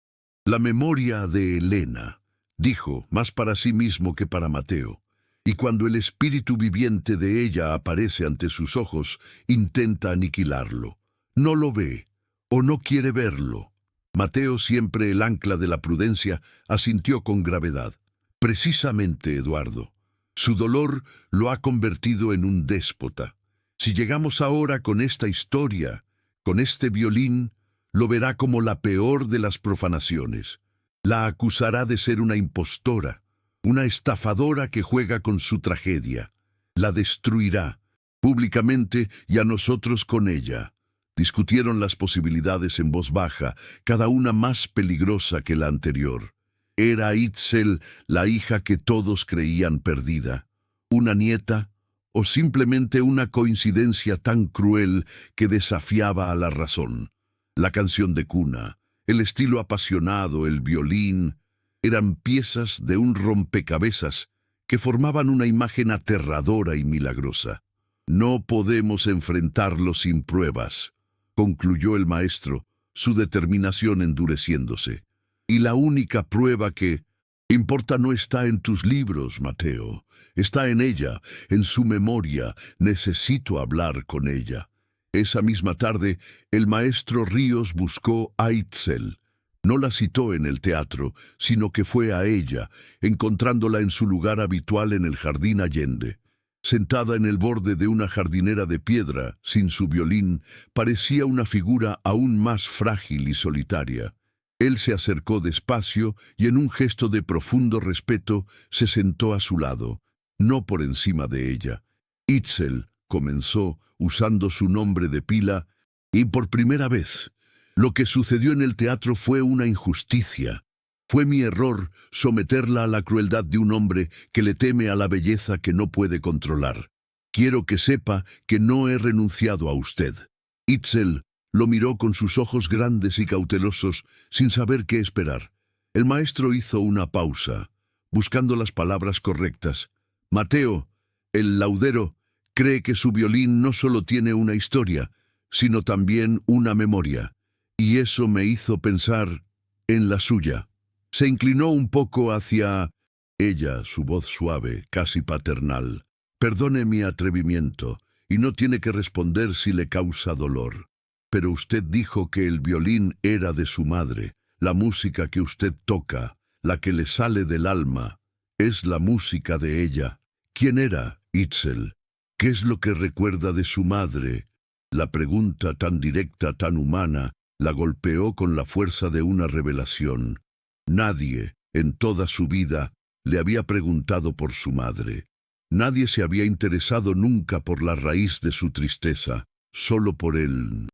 La memoria de Elena, dijo, más para sí mismo que para Mateo. Y cuando el espíritu viviente de ella aparece ante sus ojos, intenta aniquilarlo. No lo ve, o no quiere verlo. Mateo, siempre el ancla de la prudencia, asintió con gravedad. Precisamente, Eduardo. Su dolor lo ha convertido en un déspota. Si llegamos ahora con esta historia, con este violín, lo verá como la peor de las profanaciones. La acusará de ser una impostora, una estafadora que juega con su tragedia. La destruirá, públicamente y a nosotros con ella. Discutieron las posibilidades en voz baja, cada una más peligrosa que la anterior. ¿Era Itzel la hija que todos creían perdida? ¿Una nieta? ¿O simplemente una coincidencia tan cruel que desafiaba a la razón? La canción de cuna, el estilo apasionado, el violín, eran piezas de un rompecabezas que formaban una imagen aterradora y milagrosa. No podemos enfrentarlo sin pruebas, concluyó el maestro, su determinación endureciéndose. Y la única prueba que importa no está en tus libros, Mateo, está en ella, en su memoria. Necesito hablar con ella. Esa misma tarde, el maestro Ríos buscó a Itzel. No la citó en el teatro, sino que fue a ella, encontrándola en su lugar habitual en el jardín Allende. Sentada en el borde de una jardinera de piedra, sin su violín, parecía una figura aún más frágil y solitaria. Él se acercó despacio y en un gesto de profundo respeto se sentó a su lado, no por encima de ella. Itzel comenzó, usando su nombre de pila, y por primera vez. Lo que sucedió en el teatro fue una injusticia. Fue mi error someterla a la crueldad de un hombre que le teme a la belleza que no puede controlar. Quiero que sepa que no he renunciado a usted. Itzel Lo miró con sus ojos grandes y cautelosos, sin saber qué esperar. El maestro hizo una pausa, buscando las palabras correctas. Mateo, el laudero, cree que su violín no solo tiene una historia, sino también una memoria. Y eso me hizo pensar en la suya. Se inclinó un poco hacia ella, su voz suave, casi paternal. Perdone mi atrevimiento, y no tiene que responder si le causa dolor. Pero usted dijo que el violín era de su madre. La música que usted toca, la que le sale del alma, es la música de ella. ¿Quién era Itzel? ¿Qué es lo que recuerda de su madre? La pregunta tan directa, tan humana, la golpeó con la fuerza de una revelación. Nadie, en toda su vida, le había preguntado por su madre. Nadie se había interesado nunca por la raíz de su tristeza, solo por el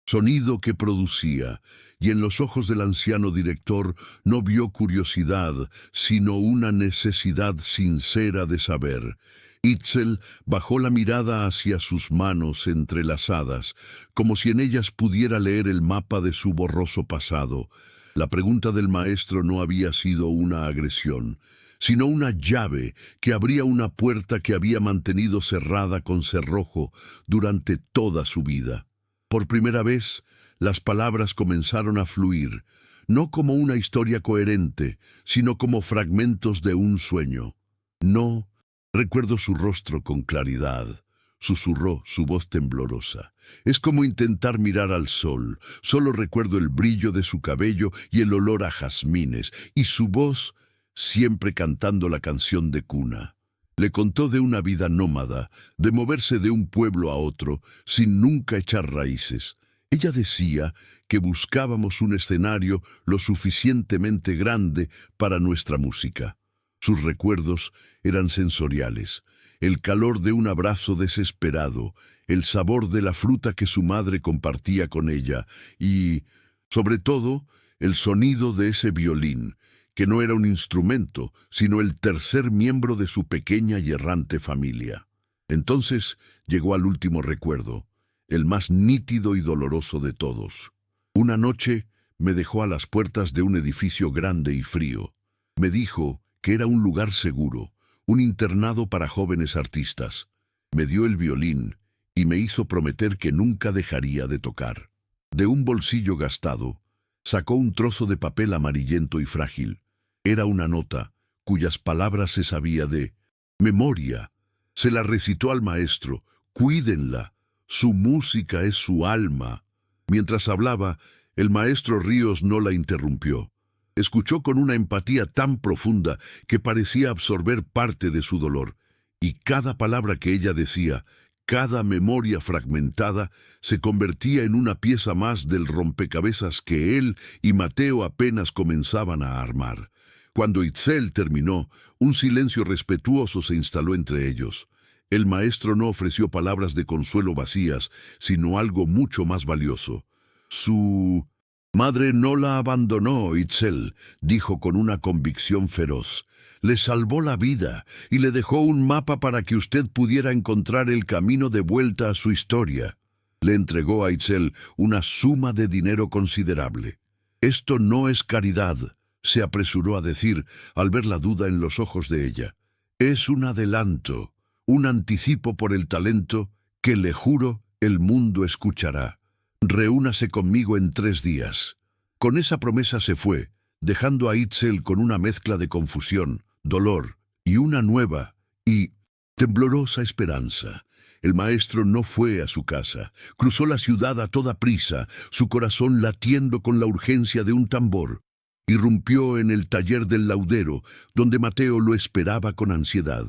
sonido que producía, y en los ojos del anciano director no vio curiosidad, sino una necesidad sincera de saber. Itzel bajó la mirada hacia sus manos entrelazadas, como si en ellas pudiera leer el mapa de su borroso pasado. La pregunta del maestro no había sido una agresión, sino una llave que abría una puerta que había mantenido cerrada con cerrojo durante toda su vida. Por primera vez, las palabras comenzaron a fluir, no como una historia coherente, sino como fragmentos de un sueño. No, recuerdo su rostro con claridad, susurró su voz temblorosa. Es como intentar mirar al sol. Solo recuerdo el brillo de su cabello y el olor a jazmines, y su voz siempre cantando la canción de cuna. Le contó de una vida nómada, de moverse de un pueblo a otro, sin nunca echar raíces. Ella decía que buscábamos un escenario lo suficientemente grande para nuestra música. Sus recuerdos eran sensoriales. El calor de un abrazo desesperado, el sabor de la fruta que su madre compartía con ella y, sobre todo, el sonido de ese violín, que no era un instrumento, sino el tercer miembro de su pequeña y errante familia. Entonces llegó al último recuerdo, el más nítido y doloroso de todos. Una noche me dejó a las puertas de un edificio grande y frío. Me dijo que era un lugar seguro, un internado para jóvenes artistas. Me dio el violín y me hizo prometer que nunca dejaría de tocar. De un bolsillo gastado, sacó un trozo de papel amarillento y frágil. Era una nota, cuyas palabras se sabía de memoria. Se la recitó al maestro. Cuídenla. Su música es su alma. Mientras hablaba, el maestro Ríos no la interrumpió. Escuchó con una empatía tan profunda que parecía absorber parte de su dolor, y cada palabra que ella decía, cada memoria fragmentada, se convertía en una pieza más del rompecabezas que él y Mateo apenas comenzaban a armar. Cuando Itzel terminó, un silencio respetuoso se instaló entre ellos. El maestro no ofreció palabras de consuelo vacías, sino algo mucho más valioso. Su madre no la abandonó, Itzel, dijo con una convicción feroz. Le salvó la vida y le dejó un mapa para que usted pudiera encontrar el camino de vuelta a su historia. Le entregó a Itzel una suma de dinero considerable. Esto no es caridad, se apresuró a decir al ver la duda en los ojos de ella. Es un adelanto, un anticipo por el talento que, le juro, el mundo escuchará. Reúnase conmigo en 3 días. Con esa promesa se fue, dejando a Itzel con una mezcla de confusión, dolor y una nueva y temblorosa esperanza. El maestro no fue a su casa, cruzó la ciudad a toda prisa, su corazón latiendo con la urgencia de un tambor. Irrumpió en el taller del laudero, donde Mateo lo esperaba con ansiedad.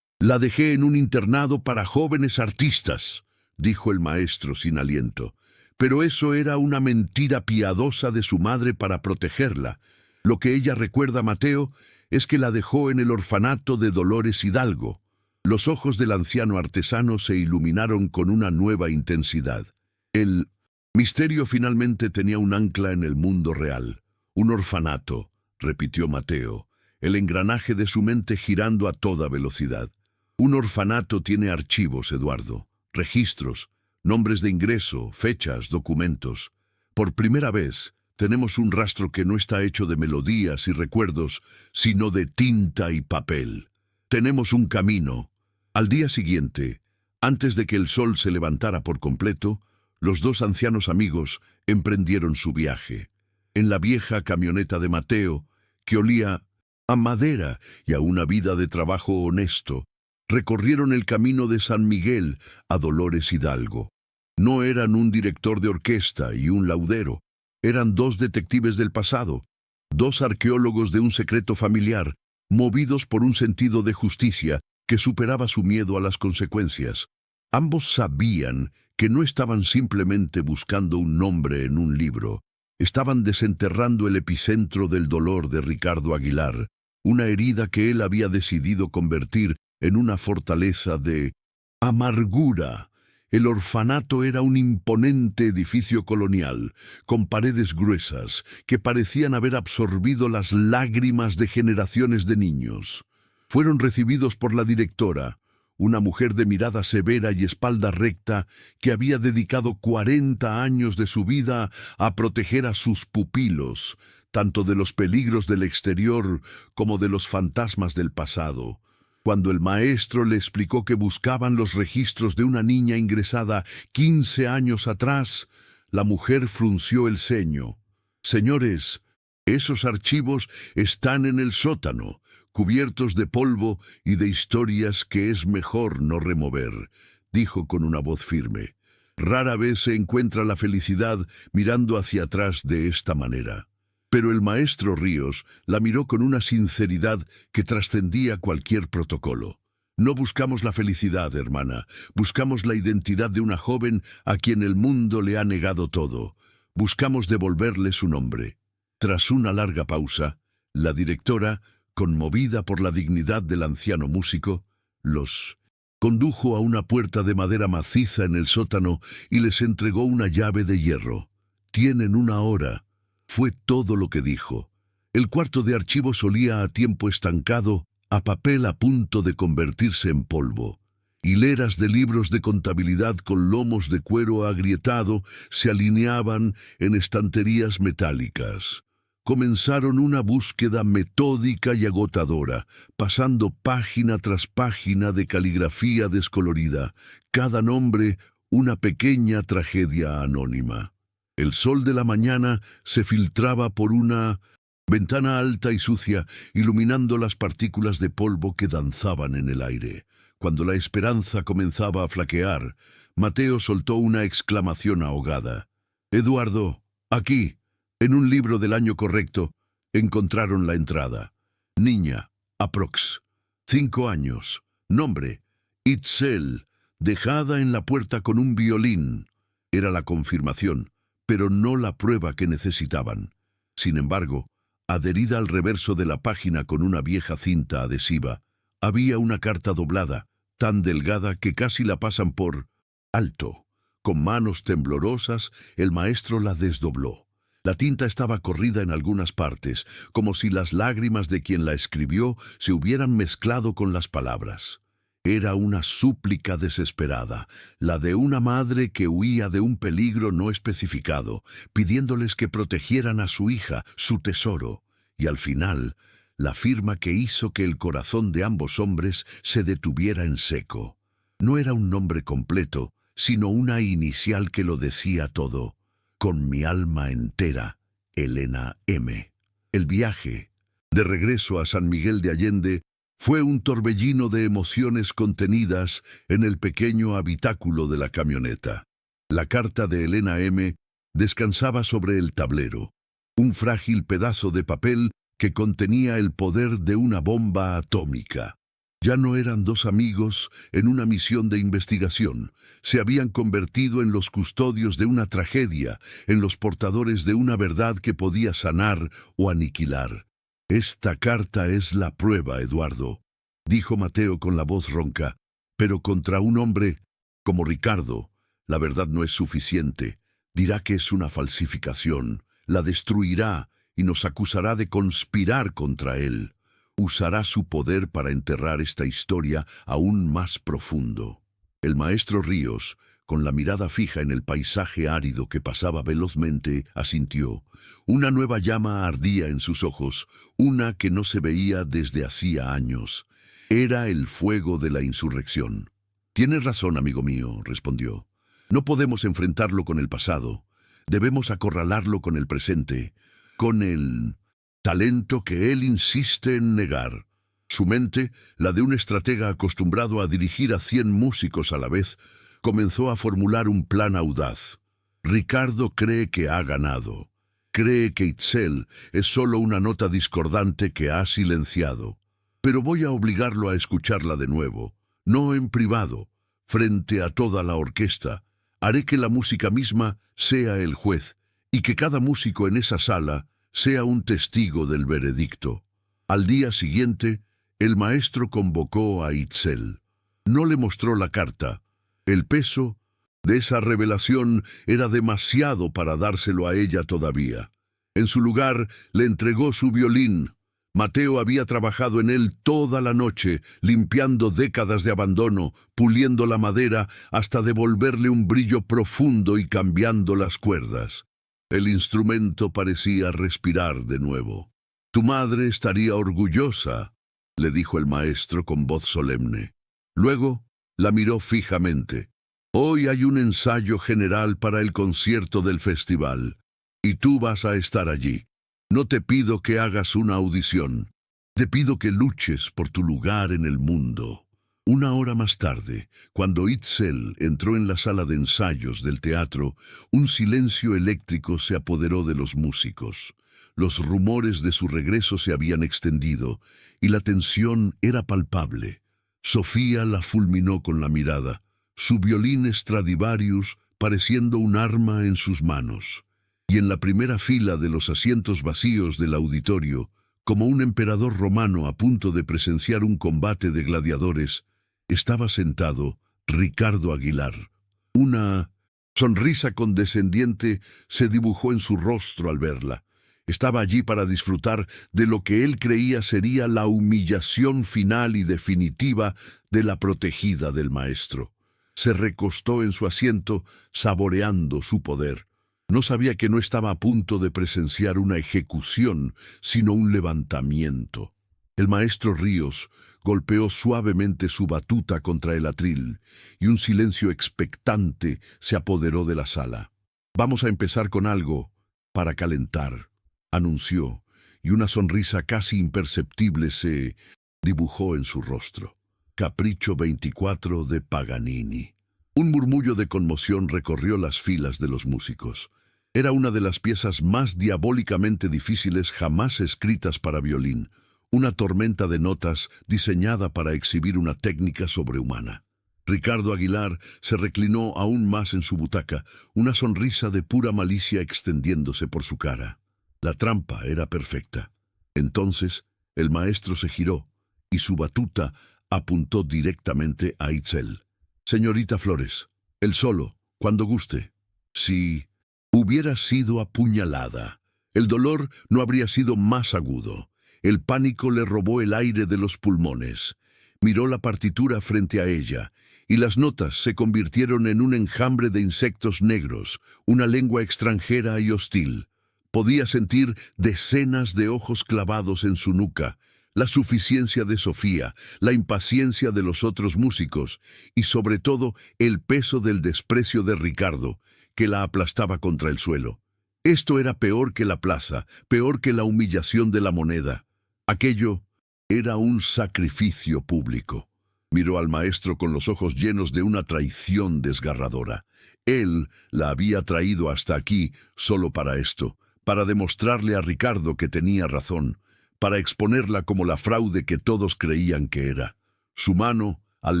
La dejé en un internado para jóvenes artistas, dijo el maestro sin aliento. Pero eso era una mentira piadosa de su madre para protegerla. Lo que ella recuerda, Mateo, es que la dejó en el orfanato de Dolores Hidalgo. Los ojos del anciano artesano se iluminaron con una nueva intensidad. El misterio finalmente tenía un ancla en el mundo real. Un orfanato, repitió Mateo, el engranaje de su mente girando a toda velocidad. Un orfanato tiene archivos, Eduardo, registros, nombres de ingreso, fechas, documentos. Por primera vez, tenemos un rastro que no está hecho de melodías y recuerdos, sino de tinta y papel. Tenemos un camino. Al día siguiente, antes de que el sol se levantara por completo, los dos ancianos amigos emprendieron su viaje. En la vieja camioneta de Mateo, que olía a madera y a una vida de trabajo honesto, recorrieron el camino de San Miguel a Dolores Hidalgo. No eran un director de orquesta y un laudero, eran dos detectives del pasado, dos arqueólogos de un secreto familiar, movidos por un sentido de justicia que superaba su miedo a las consecuencias. Ambos sabían que no estaban simplemente buscando un nombre en un libro, estaban desenterrando el epicentro del dolor de Ricardo Aguilar, una herida que él había decidido convertir en una fortaleza de amargura. El orfanato era un imponente edificio colonial, con paredes gruesas que parecían haber absorbido las lágrimas de generaciones de niños. Fueron recibidos por la directora, una mujer de mirada severa y espalda recta que había dedicado 40 años de su vida a proteger a sus pupilos, tanto de los peligros del exterior como de los fantasmas del pasado. Cuando el maestro le explicó que buscaban los registros de una niña ingresada 15 años atrás, la mujer frunció el ceño. Señores, esos archivos están en el sótano, cubiertos de polvo y de historias que es mejor no remover, dijo con una voz firme. Rara vez se encuentra la felicidad mirando hacia atrás de esta manera. Pero el maestro Ríos la miró con una sinceridad que trascendía cualquier protocolo. No buscamos la felicidad, hermana, buscamos la identidad de una joven a quien el mundo le ha negado todo. Buscamos devolverle su nombre. Tras una larga pausa, la directora, conmovida por la dignidad del anciano músico, los condujo a una puerta de madera maciza en el sótano y les entregó una llave de hierro. «Tienen una hora», fue todo lo que dijo. El cuarto de archivos olía a tiempo estancado, a papel a punto de convertirse en polvo. Hileras de libros de contabilidad con lomos de cuero agrietado se alineaban en estanterías metálicas. Comenzaron una búsqueda metódica y agotadora, pasando página tras página de caligrafía descolorida, cada nombre una pequeña tragedia anónima. El sol de la mañana se filtraba por una ventana alta y sucia, iluminando las partículas de polvo que danzaban en el aire. Cuando la esperanza comenzaba a flaquear, Mateo soltó una exclamación ahogada. «Eduardo, aquí, en un libro del año correcto, encontraron la entrada. Niña, aprox. 5 años. Nombre, Itzel, dejada en la puerta con un violín». Era la confirmación, pero no la prueba que necesitaban. Sin embargo, adherida al reverso de la página con una vieja cinta adhesiva, había una carta doblada, tan delgada que casi la pasan por alto. Con manos temblorosas, el maestro la desdobló. La tinta estaba corrida en algunas partes, como si las lágrimas de quien la escribió se hubieran mezclado con las palabras. Era una súplica desesperada, la de una madre que huía de un peligro no especificado, pidiéndoles que protegieran a su hija, su tesoro, y al final, la firma que hizo que el corazón de ambos hombres se detuviera en seco. No era un nombre completo, sino una inicial que lo decía todo. «Con mi alma entera, Elena M». El viaje, de regreso a San Miguel de Allende, fue un torbellino de emociones contenidas en el pequeño habitáculo de la camioneta. La carta de Elena M. descansaba sobre el tablero, un frágil pedazo de papel que contenía el poder de una bomba atómica. Ya no eran dos amigos en una misión de investigación. Se habían convertido en los custodios de una tragedia, en los portadores de una verdad que podía sanar o aniquilar. «Esta carta es la prueba, Eduardo», dijo Mateo con la voz ronca, «pero contra un hombre como Ricardo, la verdad no es suficiente. Dirá que es una falsificación, la destruirá y nos acusará de conspirar contra él. Usará su poder para enterrar esta historia aún más profundo». El maestro Ríos, con la mirada fija en el paisaje árido que pasaba velozmente, asintió. Una nueva llama ardía en sus ojos, una que no se veía desde hacía años. Era el fuego de la insurrección. «Tienes razón, amigo mío», respondió. «No podemos enfrentarlo con el pasado. Debemos acorralarlo con el presente, con el talento que él insiste en negar». Su mente, la de un estratega acostumbrado a dirigir a 100 músicos a la vez, comenzó a formular un plan audaz. Ricardo cree que ha ganado. Cree que Itzel es solo una nota discordante que ha silenciado. Pero voy a obligarlo a escucharla de nuevo, no en privado, frente a toda la orquesta. Haré que la música misma sea el juez y que cada músico en esa sala sea un testigo del veredicto. Al día siguiente, el maestro convocó a Itzel. No le mostró la carta. El peso de esa revelación era demasiado para dárselo a ella todavía. En su lugar, le entregó su violín. Mateo había trabajado en él toda la noche, limpiando décadas de abandono, puliendo la madera hasta devolverle un brillo profundo y cambiando las cuerdas. El instrumento parecía respirar de nuevo. «Tu madre estaría orgullosa», le dijo el maestro con voz solemne. Luego la miró fijamente. «Hoy hay un ensayo general para el concierto del festival, y tú vas a estar allí. No te pido que hagas una audición. Te pido que luches por tu lugar en el mundo». Una hora más tarde, cuando Itzel entró en la sala de ensayos del teatro, un silencio eléctrico se apoderó de los músicos. Los rumores de su regreso se habían extendido, y la tensión era palpable. Sofía la fulminó con la mirada, su violín Stradivarius pareciendo un arma en sus manos. Y en la primera fila de los asientos vacíos del auditorio, como un emperador romano a punto de presenciar un combate de gladiadores, estaba sentado Ricardo Aguilar. Una sonrisa condescendiente se dibujó en su rostro al verla. Estaba allí para disfrutar de lo que él creía sería la humillación final y definitiva de la protegida del maestro. Se recostó en su asiento, saboreando su poder. No sabía que no estaba a punto de presenciar una ejecución, sino un levantamiento. El maestro Ríos golpeó suavemente su batuta contra el atril, y un silencio expectante se apoderó de la sala. «Vamos a empezar con algo para calentar», anunció, y una sonrisa casi imperceptible se dibujó en su rostro. Capricho 24 de Paganini. Un murmullo de conmoción recorrió las filas de los músicos. Era una de las piezas más diabólicamente difíciles jamás escritas para violín, una tormenta de notas diseñada para exhibir una técnica sobrehumana. Ricardo Aguilar se reclinó aún más en su butaca, una sonrisa de pura malicia extendiéndose por su cara. La trampa era perfecta. Entonces, el maestro se giró, y su batuta apuntó directamente a Itzel. «Señorita Flores, el solo, cuando guste». Si hubiera sido apuñalada, el dolor no habría sido más agudo. El pánico le robó el aire de los pulmones. Miró la partitura frente a ella, y las notas se convirtieron en un enjambre de insectos negros, una lengua extranjera y hostil. Podía sentir decenas de ojos clavados en su nuca, la suficiencia de Sofía, la impaciencia de los otros músicos, y sobre todo el peso del desprecio de Ricardo, que la aplastaba contra el suelo. Esto era peor que la plaza, peor que la humillación de la moneda. Aquello era un sacrificio público. Miró al maestro con los ojos llenos de una traición desgarradora. Él la había traído hasta aquí solo para esto, para demostrarle a Ricardo que tenía razón, para exponerla como la fraude que todos creían que era. Su mano, al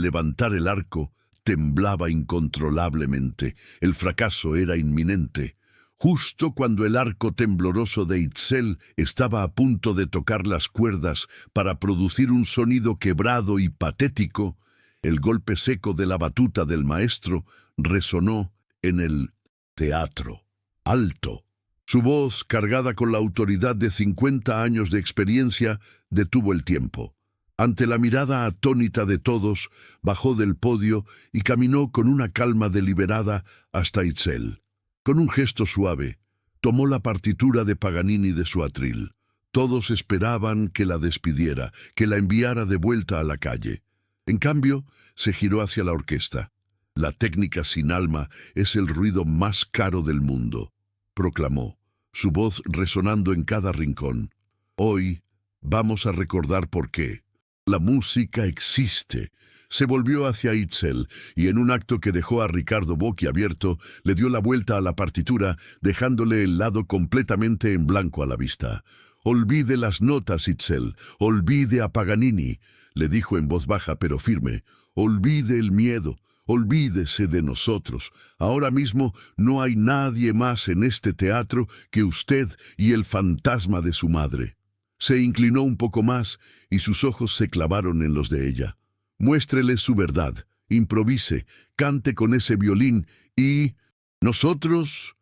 levantar el arco, temblaba incontrolablemente. El fracaso era inminente. Justo cuando el arco tembloroso de Itzel estaba a punto de tocar las cuerdas para producir un sonido quebrado y patético, el golpe seco de la batuta del maestro resonó en el teatro. Alto. Su voz, cargada con la autoridad de 50 años de experiencia, detuvo el tiempo. Ante la mirada atónita de todos, bajó del podio y caminó con una calma deliberada hasta Itzel. Con un gesto suave, tomó la partitura de Paganini de su atril. Todos esperaban que la despidiera, que la enviara de vuelta a la calle. En cambio, se giró hacia la orquesta. «La técnica sin alma es el ruido más caro del mundo», proclamó, su voz resonando en cada rincón. «Hoy vamos a recordar por qué. La música existe». Se volvió hacia Itzel y en un acto que dejó a Ricardo boquiabierto, le dio la vuelta a la partitura, dejándole el lado completamente en blanco a la vista. «Olvide las notas, Itzel, olvide a Paganini», le dijo en voz baja pero firme. «Olvide el miedo, olvídese de nosotros. Ahora mismo no hay nadie más en este teatro que usted y el fantasma de su madre». Se inclinó un poco más y sus ojos se clavaron en los de ella. «Muéstrele su verdad, improvise, cante con ese violín y nosotros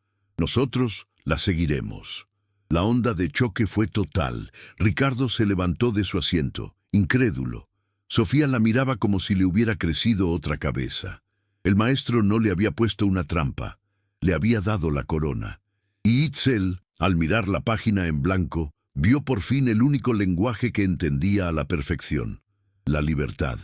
la seguiremos». La onda de choque fue total. Ricardo se levantó de su asiento, incrédulo. Sofía la miraba como si le hubiera crecido otra cabeza. El maestro no le había puesto una trampa, le había dado la corona. Y Itzel, al mirar la página en blanco, vio por fin el único lenguaje que entendía a la perfección: la libertad.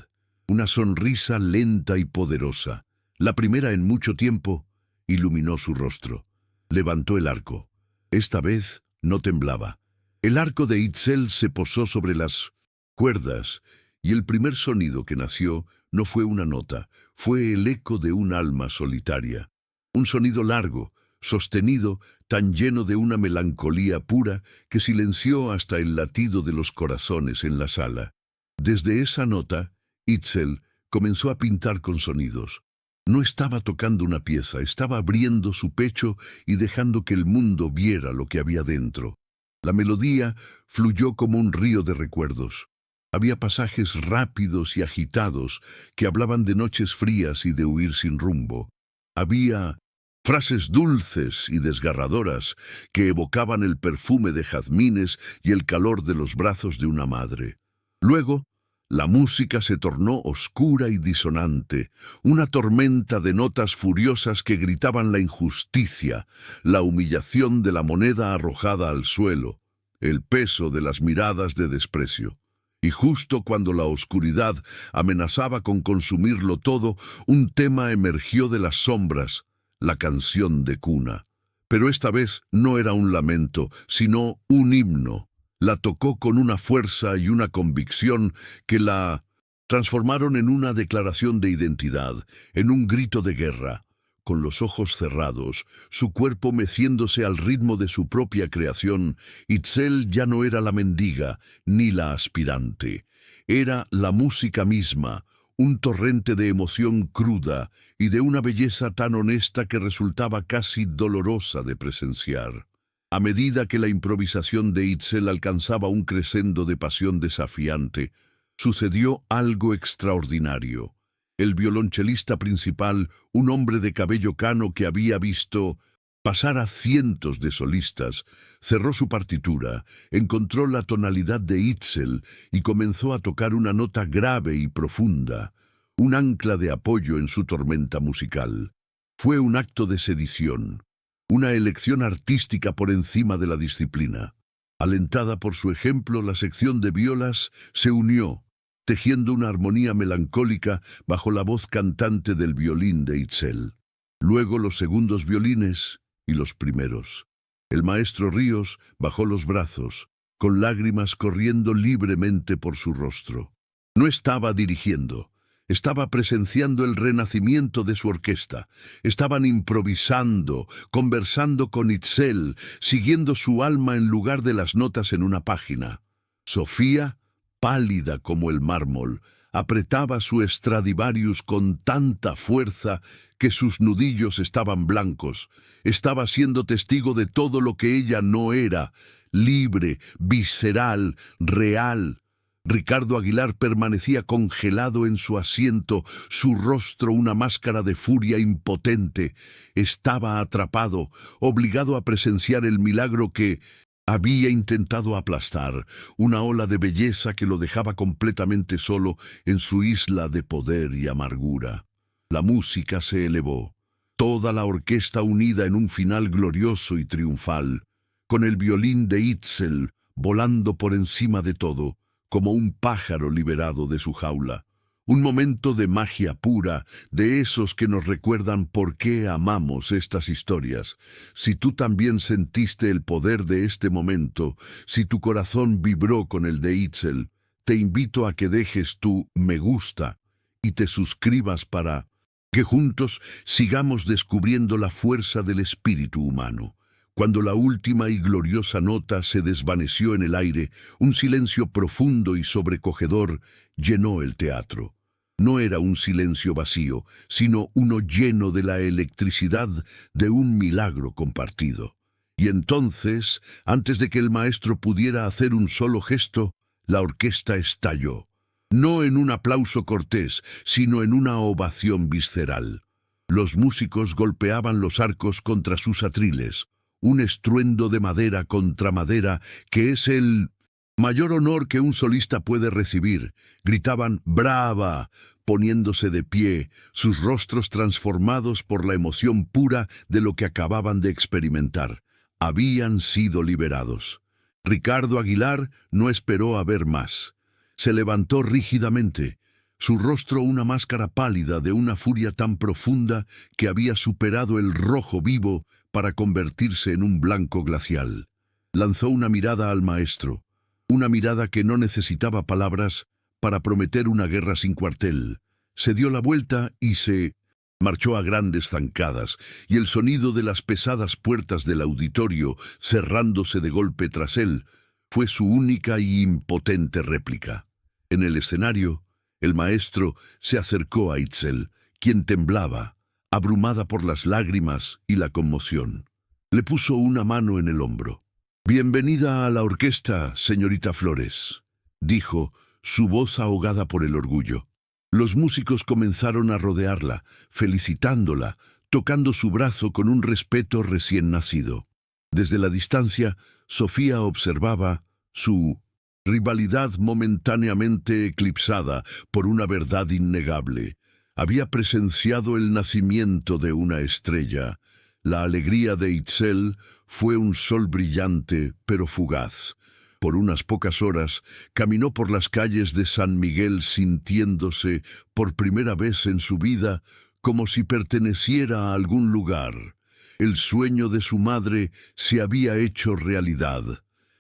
Una sonrisa lenta y poderosa, la primera en mucho tiempo, iluminó su rostro. Levantó el arco. Esta vez no temblaba. El arco de Itzel se posó sobre las cuerdas, y el primer sonido que nació no fue una nota, fue el eco de un alma solitaria. Un sonido largo, sostenido, tan lleno de una melancolía pura que silenció hasta el latido de los corazones en la sala. Desde esa nota, Itzel comenzó a pintar con sonidos. No estaba tocando una pieza, estaba abriendo su pecho y dejando que el mundo viera lo que había dentro. La melodía fluyó como un río de recuerdos. Había pasajes rápidos y agitados que hablaban de noches frías y de huir sin rumbo. Había frases dulces y desgarradoras que evocaban el perfume de jazmines y el calor de los brazos de una madre. Luego, la música se tornó oscura y disonante, una tormenta de notas furiosas que gritaban la injusticia, la humillación de la moneda arrojada al suelo, el peso de las miradas de desprecio. Y justo cuando la oscuridad amenazaba con consumirlo todo, un tema emergió de las sombras, la canción de cuna. Pero esta vez no era un lamento, sino un himno. La tocó con una fuerza y una convicción que la transformaron en una declaración de identidad, en un grito de guerra. Con los ojos cerrados, su cuerpo meciéndose al ritmo de su propia creación, Itzel ya no era la mendiga ni la aspirante. Era la música misma, un torrente de emoción cruda y de una belleza tan honesta que resultaba casi dolorosa de presenciar. A medida que la improvisación de Itzel alcanzaba un crescendo de pasión desafiante, sucedió algo extraordinario. El violonchelista principal, un hombre de cabello cano que había visto pasar a cientos de solistas, cerró su partitura, encontró la tonalidad de Itzel y comenzó a tocar una nota grave y profunda, un ancla de apoyo en su tormenta musical. Fue un acto de sedición. Una elección artística por encima de la disciplina. Alentada por su ejemplo, la sección de violas se unió, tejiendo una armonía melancólica bajo la voz cantante del violín de Itzel. Luego los segundos violines y los primeros. El maestro Ríos bajó los brazos, con lágrimas corriendo libremente por su rostro. No estaba dirigiendo. Estaba presenciando el renacimiento de su orquesta. Estaban improvisando, conversando con Itzel, siguiendo su alma en lugar de las notas en una página. Sofía, pálida como el mármol, apretaba su Stradivarius con tanta fuerza que sus nudillos estaban blancos. Estaba siendo testigo de todo lo que ella no era, libre, visceral, real. Ricardo Aguilar permanecía congelado en su asiento, su rostro una máscara de furia impotente. Estaba atrapado, obligado a presenciar el milagro que Había intentado aplastar una ola de belleza que lo dejaba completamente solo en su isla de poder y amargura. La música se elevó, toda la orquesta unida en un final glorioso y triunfal, con el violín de Itzel volando por encima de todo, como un pájaro liberado de su jaula. Un momento de magia pura, de esos que nos recuerdan por qué amamos estas historias. Si tú también sentiste el poder de este momento, si tu corazón vibró con el de Itzel, te invito a que dejes tu me gusta y te suscribas para que juntos sigamos descubriendo la fuerza del espíritu humano. Cuando la última y gloriosa nota se desvaneció en el aire, un silencio profundo y sobrecogedor llenó el teatro. No era un silencio vacío, sino uno lleno de la electricidad de un milagro compartido. Y entonces, antes de que el maestro pudiera hacer un solo gesto, la orquesta estalló. No en un aplauso cortés, sino en una ovación visceral. Los músicos golpeaban los arcos contra sus atriles. Un estruendo de madera contra madera, que es el mayor honor que un solista puede recibir. Gritaban ¡brava!, poniéndose de pie, sus rostros transformados por la emoción pura de lo que acababan de experimentar. Habían sido liberados. Ricardo Aguilar no esperó a ver más. Se levantó rígidamente, su rostro una máscara pálida de una furia tan profunda que había superado el rojo vivo para convertirse en un blanco glacial. Lanzó una mirada al maestro, una mirada que no necesitaba palabras para prometer una guerra sin cuartel. Se dio la vuelta y se marchó a grandes zancadas, y el sonido de las pesadas puertas del auditorio cerrándose de golpe tras él fue su única y impotente réplica. En el escenario, el maestro se acercó a Itzel, quien temblaba, abrumada por las lágrimas y la conmoción. Le puso una mano en el hombro. «Bienvenida a la orquesta, señorita Flores», dijo, su voz ahogada por el orgullo. Los músicos comenzaron a rodearla, felicitándola, tocando su brazo con un respeto recién nacido. Desde la distancia, Sofía observaba su rivalidad momentáneamente eclipsada por una verdad innegable. Había presenciado el nacimiento de una estrella. La alegría de Itzel fue un sol brillante, pero fugaz. Por unas pocas horas, caminó por las calles de San Miguel sintiéndose, por primera vez en su vida, como si perteneciera a algún lugar. El sueño de su madre se había hecho realidad.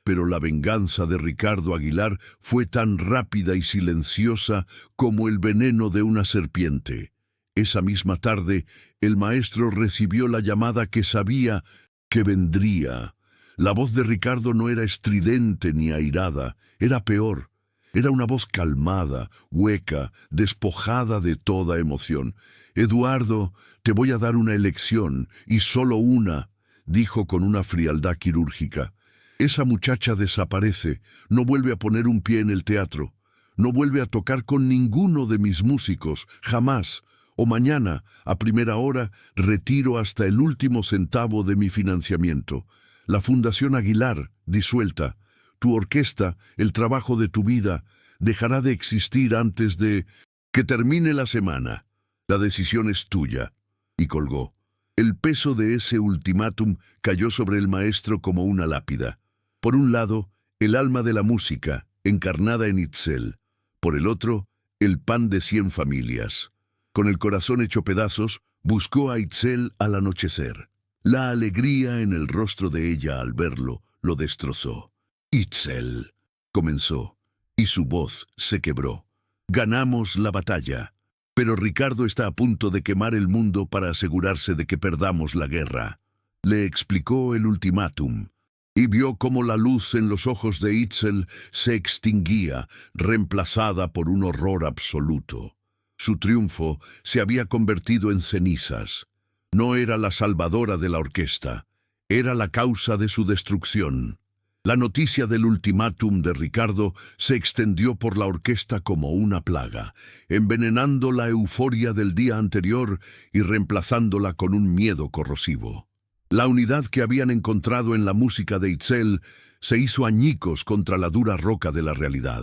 Pero la venganza de Ricardo Aguilar fue tan rápida y silenciosa como el veneno de una serpiente. Esa misma tarde, el maestro recibió la llamada que sabía que vendría. La voz de Ricardo no era estridente ni airada, era peor. Era una voz calmada, hueca, despojada de toda emoción. «Eduardo, te voy a dar una elección, y solo una», dijo con una frialdad quirúrgica. «Esa muchacha desaparece, no vuelve a poner un pie en el teatro, no vuelve a tocar con ninguno de mis músicos, jamás. O mañana, a primera hora, retiro hasta el último centavo de mi financiamiento. La Fundación Aguilar, disuelta. Tu orquesta, el trabajo de tu vida, dejará de existir antes de que termine la semana. La decisión es tuya». Y colgó. El peso de ese ultimátum cayó sobre el maestro como una lápida. Por un lado, el alma de la música, encarnada en Itzel. Por el otro, el pan de 100 familias. Con el corazón hecho pedazos, buscó a Itzel al anochecer. La alegría en el rostro de ella al verlo lo destrozó. «Itzel», comenzó, y su voz se quebró. «Ganamos la batalla, pero Ricardo está a punto de quemar el mundo para asegurarse de que perdamos la guerra». Le explicó el ultimátum, y vio cómo la luz en los ojos de Itzel se extinguía, reemplazada por un horror absoluto. Su triunfo se había convertido en cenizas. No era la salvadora de la orquesta, era la causa de su destrucción. La noticia del ultimátum de Ricardo se extendió por la orquesta como una plaga, envenenando la euforia del día anterior y reemplazándola con un miedo corrosivo. La unidad que habían encontrado en la música de Itzel se hizo añicos contra la dura roca de la realidad.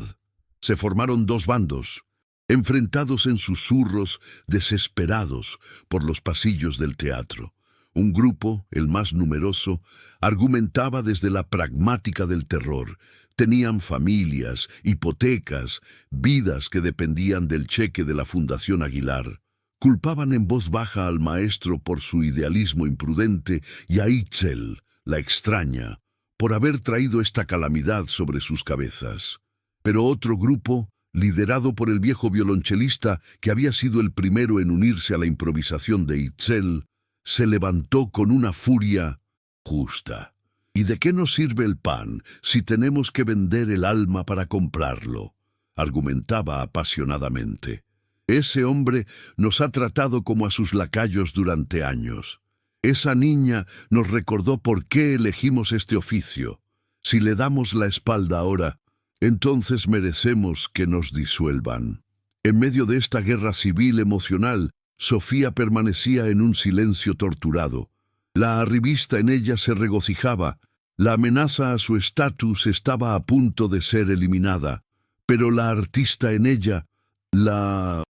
Se formaron dos bandos, enfrentados en susurros desesperados por los pasillos del teatro. Un grupo, el más numeroso, argumentaba desde la pragmática del terror. Tenían familias, hipotecas, vidas que dependían del cheque de la Fundación Aguilar. Culpaban en voz baja al maestro por su idealismo imprudente y a Itzel, la extraña, por haber traído esta calamidad sobre sus cabezas. Pero otro grupo, liderado por el viejo violonchelista que había sido el primero en unirse a la improvisación de Itzel, se levantó con una furia justa. ¿Y de qué nos sirve el pan si tenemos que vender el alma para comprarlo?, argumentaba apasionadamente. Ese hombre nos ha tratado como a sus lacayos durante años. Esa niña nos recordó por qué elegimos este oficio. Si le damos la espalda ahora, entonces merecemos que nos disuelvan. En medio de esta guerra civil emocional, Sofía permanecía en un silencio torturado. La arribista en ella se regocijaba. La amenaza a su estatus estaba a punto de ser eliminada. Pero la artista en ella, la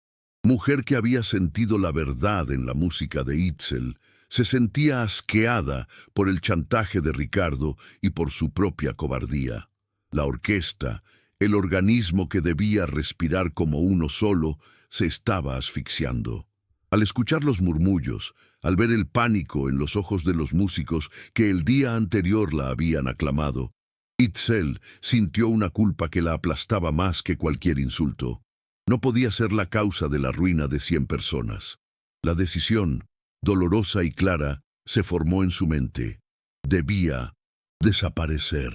mujer que había sentido la verdad en la música de Itzel, se sentía asqueada por el chantaje de Ricardo y por su propia cobardía. La orquesta, el organismo que debía respirar como uno solo, se estaba asfixiando. Al escuchar los murmullos, al ver el pánico en los ojos de los músicos que el día anterior la habían aclamado, Itzel sintió una culpa que la aplastaba más que cualquier insulto. No podía ser la causa de la ruina de 100 personas. La decisión, dolorosa y clara, se formó en su mente. Debía desaparecer.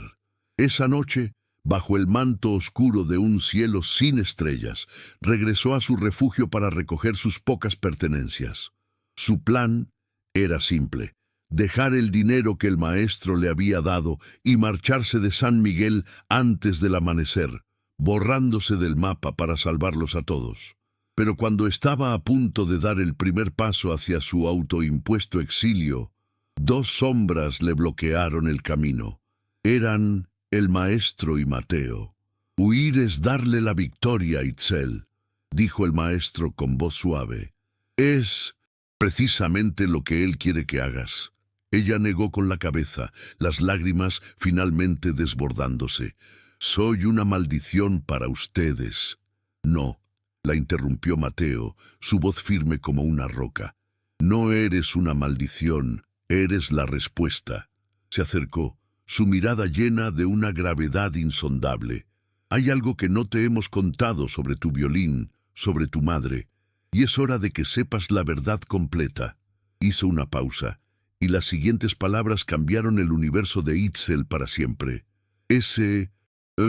Esa noche, bajo el manto oscuro de un cielo sin estrellas, regresó a su refugio para recoger sus pocas pertenencias. Su plan era simple: dejar el dinero que el maestro le había dado y marcharse de San Miguel antes del amanecer, borrándose del mapa para salvarlos a todos. Pero cuando estaba a punto de dar el primer paso hacia su autoimpuesto exilio, dos sombras le bloquearon el camino. Eran el maestro y Mateo. «Huir es darle la victoria a Itzel», dijo el maestro con voz suave. «Es precisamente lo que él quiere que hagas». Ella negó con la cabeza, las lágrimas finalmente desbordándose. «Soy una maldición para ustedes». «No», la interrumpió Mateo, su voz firme como una roca. «No eres una maldición, eres la respuesta». Se acercó, su mirada llena de una gravedad insondable. «Hay algo que no te hemos contado sobre tu violín, sobre tu madre, y es hora de que sepas la verdad completa». Hizo una pausa, y las siguientes palabras cambiaron el universo de Itzel para siempre. «Ese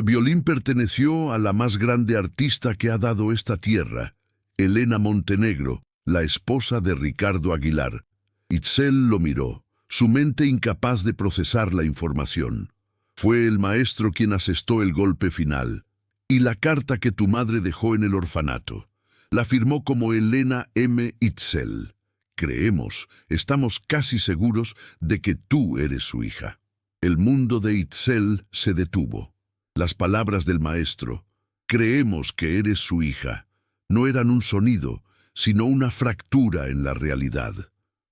violín perteneció a la más grande artista que ha dado esta tierra, Elena Montenegro, la esposa de Ricardo Aguilar». Itzel lo miró, su mente incapaz de procesar la información. «Fue el maestro quien asestó el golpe final. Y la carta que tu madre dejó en el orfanato. La firmó como Elena M. Itzel. Creemos, estamos casi seguros de que tú eres su hija». El mundo de Itzel se detuvo. Las palabras del maestro, «creemos que eres su hija», no eran un sonido, sino una fractura en la realidad.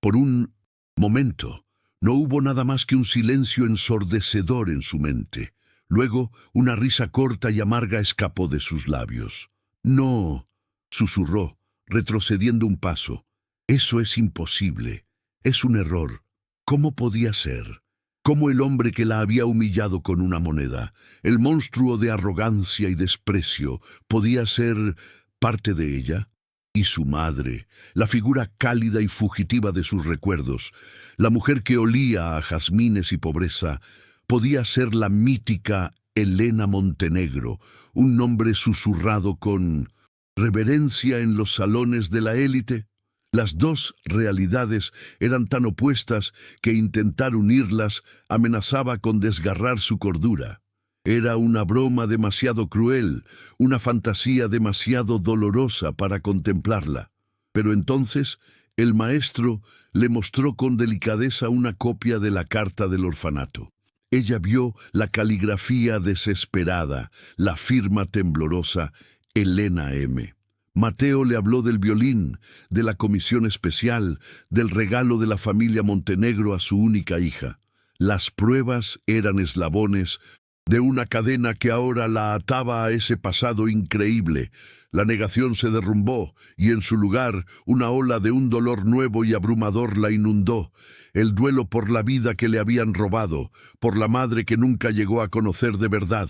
Por un momento, no hubo nada más que un silencio ensordecedor en su mente. Luego, una risa corta y amarga escapó de sus labios. «No», susurró, retrocediendo un paso. «Eso es imposible. Es un error. ¿Cómo podía ser? ¿Cómo el hombre que la había humillado con una moneda, el monstruo de arrogancia y desprecio, podía ser parte de ella?» Y su madre, la figura cálida y fugitiva de sus recuerdos, la mujer que olía a jazmines y pobreza, podía ser la mítica Elena Montenegro, un nombre susurrado con reverencia en los salones de la élite. Las dos realidades eran tan opuestas que intentar unirlas amenazaba con desgarrar su cordura. Era una broma demasiado cruel, una fantasía demasiado dolorosa para contemplarla. Pero entonces El maestro le mostró con delicadeza una copia de la carta del orfanato. Ella vio la caligrafía desesperada, la firma temblorosa, Elena M. Mateo le habló del violín, de la comisión especial, del regalo de la familia Montenegro a su única hija. Las pruebas eran eslabones de una cadena que ahora la ataba a ese pasado increíble. La negación se derrumbó y en su lugar una ola de un dolor nuevo y abrumador la inundó. El duelo por la vida que le habían robado, por la madre que nunca llegó a conocer de verdad.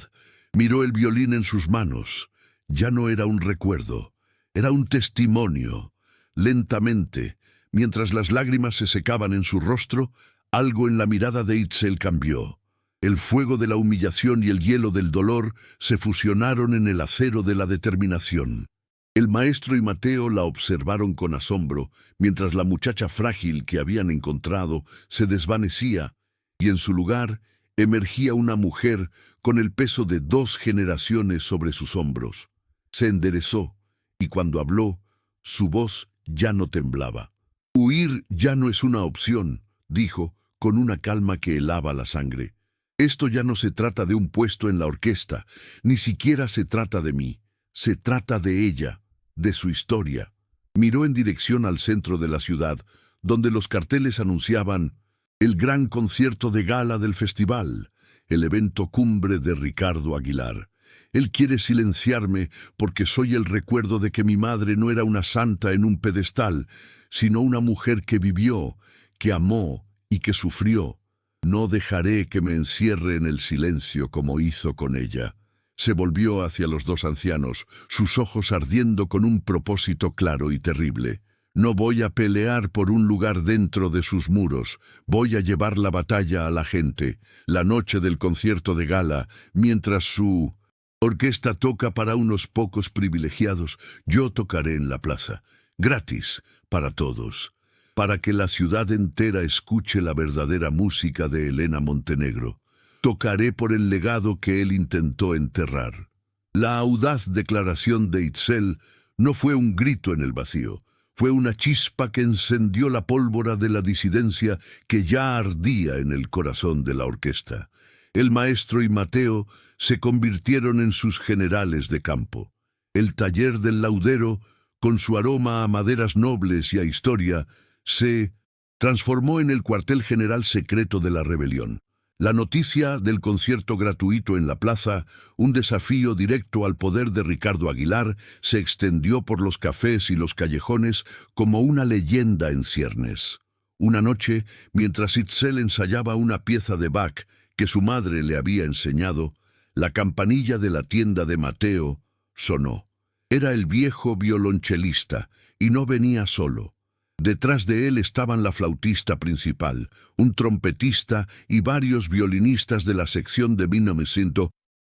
Miró el violín en sus manos. Ya no era un recuerdo, era un testimonio. Lentamente, mientras las lágrimas se secaban en su rostro, algo en la mirada de Itzel cambió. El fuego de la humillación y el hielo del dolor se fusionaron en el acero de la determinación. El maestro y Mateo la observaron con asombro, mientras la muchacha frágil que habían encontrado se desvanecía, y en su lugar emergía una mujer con el peso de 2 generaciones sobre sus hombros. Se enderezó, y cuando habló, su voz ya no temblaba. «Huir ya no es una opción», dijo, con una calma que helaba la sangre. «Esto ya no se trata de un puesto en la orquesta, ni siquiera se trata de mí. Se trata de ella, de su historia». Miró en dirección al centro de la ciudad, donde los carteles anunciaban el gran concierto de gala del festival, el evento cumbre de Ricardo Aguilar. Él quiere silenciarme porque soy el recuerdo de que mi madre no era una santa en un pedestal, sino una mujer que vivió, que amó y que sufrió. No dejaré que me encierre en el silencio como hizo con ella. Se volvió hacia los 2 ancianos, sus ojos ardiendo con un propósito claro y terrible. No voy a pelear por un lugar dentro de sus muros, voy a llevar la batalla a la gente. La noche del concierto de gala, mientras su orquesta toca para unos pocos privilegiados, yo tocaré en la plaza, gratis, para todos, para que la ciudad entera escuche la verdadera música de Elena Montenegro. Tocaré por el legado que él intentó enterrar. La audaz declaración de Itzel no fue un grito en el vacío, fue una chispa que encendió la pólvora de la disidencia que ya ardía en el corazón de la orquesta. El maestro y Mateo se convirtieron en sus generales de campo. El taller del laudero, con su aroma a maderas nobles y a historia, se transformó en el cuartel general secreto de la rebelión. La noticia del concierto gratuito en la plaza, un desafío directo al poder de Ricardo Aguilar, se extendió por los cafés y los callejones como una leyenda en ciernes. Una noche, mientras Itzel ensayaba una pieza de Bach que su madre le había enseñado, la campanilla de la tienda de Mateo sonó. Era el viejo violonchelista, y no venía solo. Detrás de él estaban la flautista principal, un trompetista y varios violinistas de la sección de 1900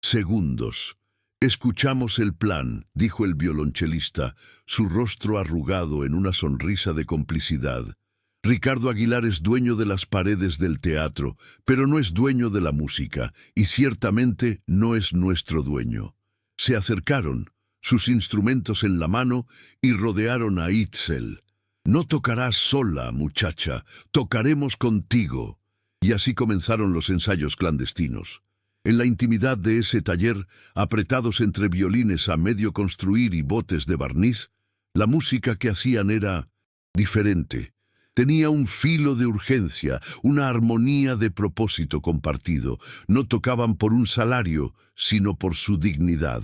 segundos. «Escuchamos el plan», dijo el violonchelista, su rostro arrugado en una sonrisa de complicidad. «Ricardo Aguilar es dueño de las paredes del teatro, pero no es dueño de la música, y ciertamente no es nuestro dueño». Se acercaron, sus instrumentos en la mano, y rodearon a Itzel. «No tocarás sola, muchacha, tocaremos contigo». Y así comenzaron los ensayos clandestinos. En la intimidad de ese taller, apretados entre violines a medio construir y botes de barniz, la música que hacían era diferente. Tenía un filo de urgencia, una armonía de propósito compartido. No tocaban por un salario, sino por su dignidad.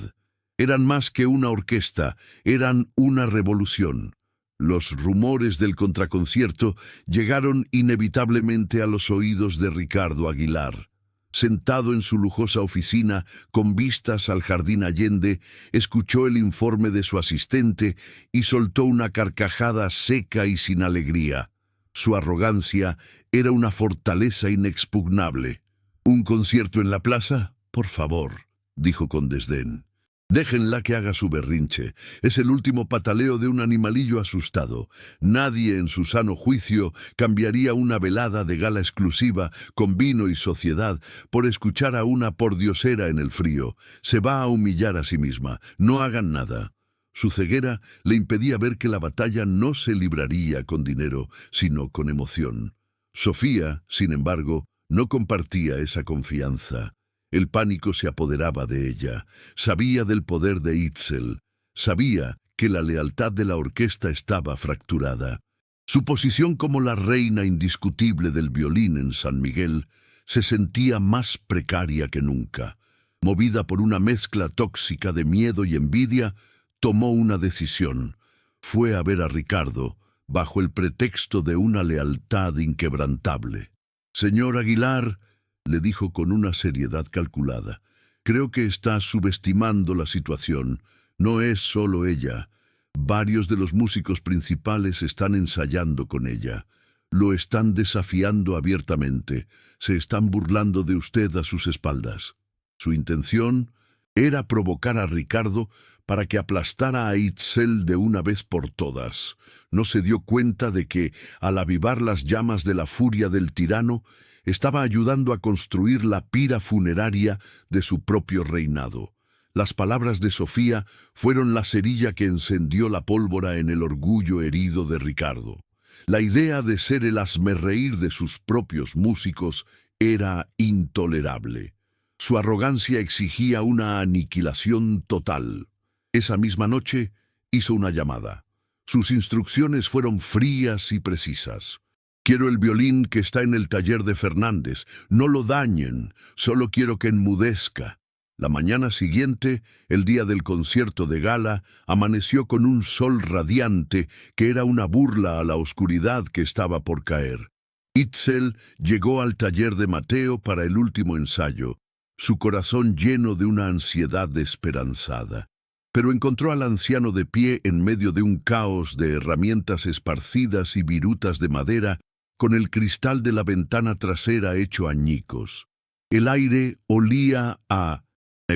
Eran más que una orquesta, eran una revolución. Los rumores del contraconcierto llegaron inevitablemente a los oídos de Ricardo Aguilar. Sentado en su lujosa oficina, con vistas al jardín Allende, escuchó el informe de su asistente y soltó una carcajada seca y sin alegría. Su arrogancia era una fortaleza inexpugnable. «¿Un concierto en la plaza? Por favor», dijo con desdén. «Déjenla que haga su berrinche. Es el último pataleo de un animalillo asustado. Nadie en su sano juicio cambiaría una velada de gala exclusiva con vino y sociedad por escuchar a una pordiosera en el frío. Se va a humillar a sí misma. No hagan nada». Su ceguera le impedía ver que la batalla no se libraría con dinero, sino con emoción. Sofía, sin embargo, no compartía esa confianza. El pánico se apoderaba de ella. Sabía del poder de Itzel. Sabía que la lealtad de la orquesta estaba fracturada. Su posición como la reina indiscutible del violín en San Miguel se sentía más precaria que nunca. Movida por una mezcla tóxica de miedo y envidia, tomó una decisión. Fue a ver a Ricardo bajo el pretexto de una lealtad inquebrantable. «Señor Aguilar», le dijo con una seriedad calculada, «creo que está subestimando la situación. No es solo ella. Varios de los músicos principales están ensayando con ella. Lo están desafiando abiertamente. Se están burlando de usted a sus espaldas». Su intención era provocar a Ricardo para que aplastara a Itzel de una vez por todas. No se dio cuenta de que, al avivar las llamas de la furia del tirano, estaba ayudando a construir la pira funeraria de su propio reinado. Las palabras de Sofía fueron la cerilla que encendió la pólvora en el orgullo herido de Ricardo. La idea de ser el hazmerreír de sus propios músicos era intolerable. Su arrogancia exigía una aniquilación total. Esa misma noche hizo una llamada. Sus instrucciones fueron frías y precisas. «Quiero el violín que está en el taller de Fernández. No lo dañen, solo quiero que enmudezca». La mañana siguiente, el día del concierto de gala, amaneció con un sol radiante que era una burla a la oscuridad que estaba por caer. Itzel llegó al taller de Mateo para el último ensayo, su corazón lleno de una ansiedad desesperanzada. Pero encontró al anciano de pie en medio de un caos de herramientas esparcidas y virutas de madera, con el cristal de la ventana trasera hecho añicos. El aire olía a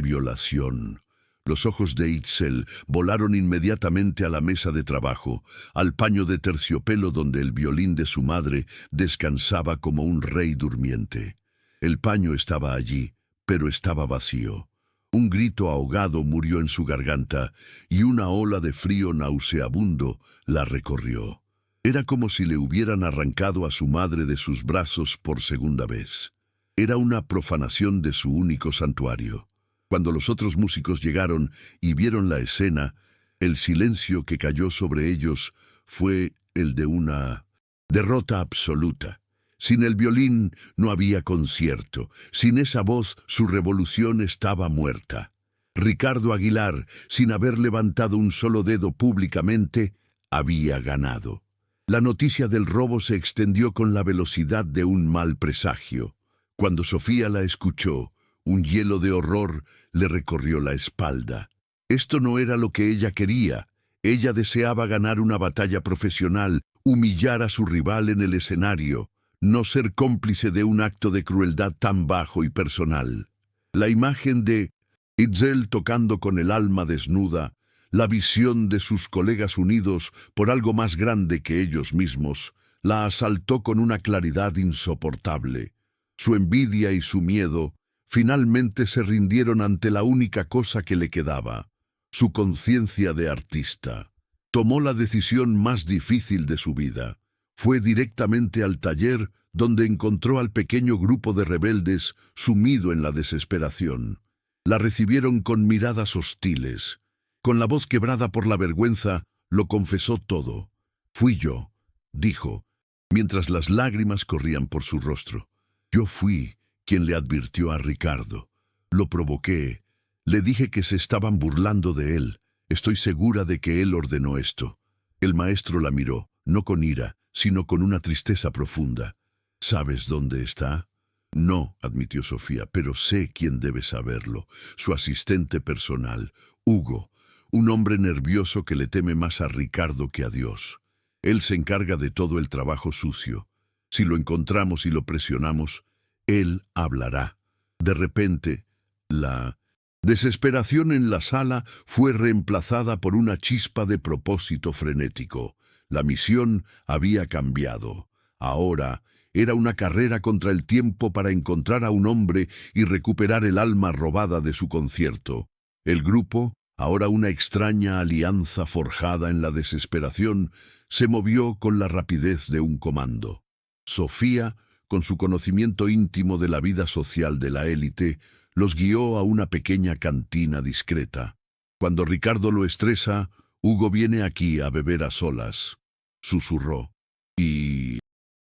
violación. Los ojos de Itzel volaron inmediatamente a la mesa de trabajo, al paño de terciopelo donde el violín de su madre descansaba como un rey durmiente. El paño estaba allí, pero estaba vacío. Un grito ahogado murió en su garganta y una ola de frío nauseabundo la recorrió. Era como si le hubieran arrancado a su madre de sus brazos por segunda vez. Era una profanación de su único santuario. Cuando los otros músicos llegaron y vieron la escena, el silencio que cayó sobre ellos fue el de una derrota absoluta. Sin el violín no había concierto. Sin esa voz, su revolución estaba muerta. Ricardo Aguilar, sin haber levantado un solo dedo públicamente, había ganado. La noticia del robo se extendió con la velocidad de un mal presagio. Cuando Sofía la escuchó, un hielo de horror le recorrió la espalda. Esto no era lo que ella quería. Ella deseaba ganar una batalla profesional, humillar a su rival en el escenario, no ser cómplice de un acto de crueldad tan bajo y personal. La imagen de Itzel tocando con el alma desnuda, la visión de sus colegas unidos por algo más grande que ellos mismos, la asaltó con una claridad insoportable. Su envidia y su miedo finalmente se rindieron ante la única cosa que le quedaba, su conciencia de artista. Tomó la decisión más difícil de su vida. Fue directamente al taller donde encontró al pequeño grupo de rebeldes sumido en la desesperación. La recibieron con miradas hostiles. Con la voz quebrada por la vergüenza, lo confesó todo. «Fui yo», dijo, mientras las lágrimas corrían por su rostro. «Yo fui quien le advirtió a Ricardo. Lo provoqué. Le dije que se estaban burlando de él. Estoy segura de que él ordenó esto». El maestro la miró, no con ira, sino con una tristeza profunda. «¿Sabes dónde está?» «No», admitió Sofía, «pero sé quién debe saberlo. Su asistente personal, Hugo, un hombre nervioso que le teme más a Ricardo que a Dios. Él se encarga de todo el trabajo sucio. Si lo encontramos y lo presionamos, él hablará». De repente, la desesperación en la sala fue reemplazada por una chispa de propósito frenético. La misión había cambiado. Ahora era una carrera contra el tiempo para encontrar a un hombre y recuperar el alma robada de su concierto. El grupo, Ahora una extraña alianza forjada en la desesperación se movió con la rapidez de un comando. Sofía, con su conocimiento íntimo de la vida social de la élite, los guió a una pequeña cantina discreta. Cuando Ricardo lo estresa, Hugo viene aquí a beber a solas, susurró. Y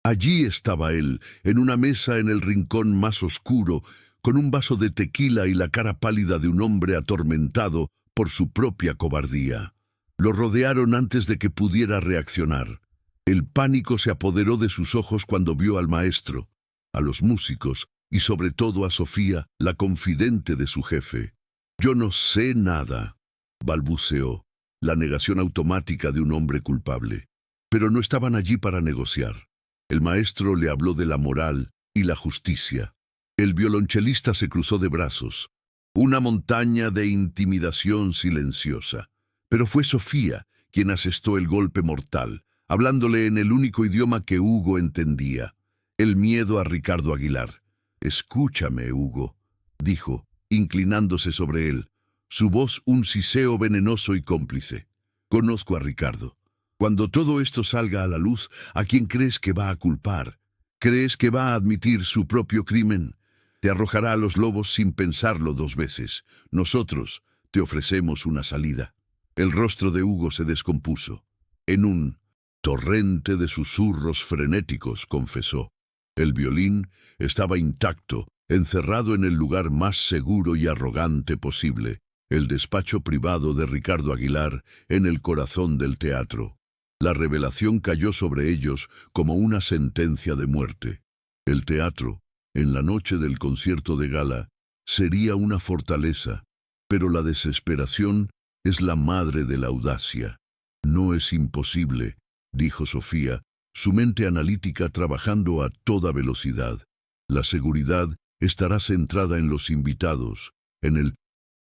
allí estaba él, en una mesa en el rincón más oscuro, con un vaso de tequila y la cara pálida de un hombre atormentado por su propia cobardía. Lo rodearon antes de que pudiera reaccionar. El pánico se apoderó de sus ojos cuando vio al maestro, a los músicos y sobre todo a Sofía, la confidente de su jefe. «Yo no sé nada», balbuceó, la negación automática de un hombre culpable. Pero no estaban allí para negociar. El maestro le habló de la moral y la justicia. El violonchelista se cruzó de brazos. Una montaña de intimidación silenciosa. Pero fue Sofía quien asestó el golpe mortal, hablándole en el único idioma que Hugo entendía, el miedo a Ricardo Aguilar. «Escúchame, Hugo», dijo, inclinándose sobre él, su voz un siseo venenoso y cómplice. «Conozco a Ricardo. Cuando todo esto salga a la luz, ¿a quién crees que va a culpar? ¿Crees que va a admitir su propio crimen? Te arrojará a los lobos sin pensarlo 2 veces. Nosotros te ofrecemos una salida». El rostro de Hugo se descompuso. En un torrente de susurros frenéticos, confesó. El violín estaba intacto, encerrado en el lugar más seguro y arrogante posible, el despacho privado de Ricardo Aguilar, en el corazón del teatro. La revelación cayó sobre ellos como una sentencia de muerte. El teatro, en la noche del concierto de gala, sería una fortaleza, pero la desesperación es la madre de la audacia. «No es imposible», dijo Sofía, su mente analítica trabajando a toda velocidad. «La seguridad estará centrada en los invitados, en el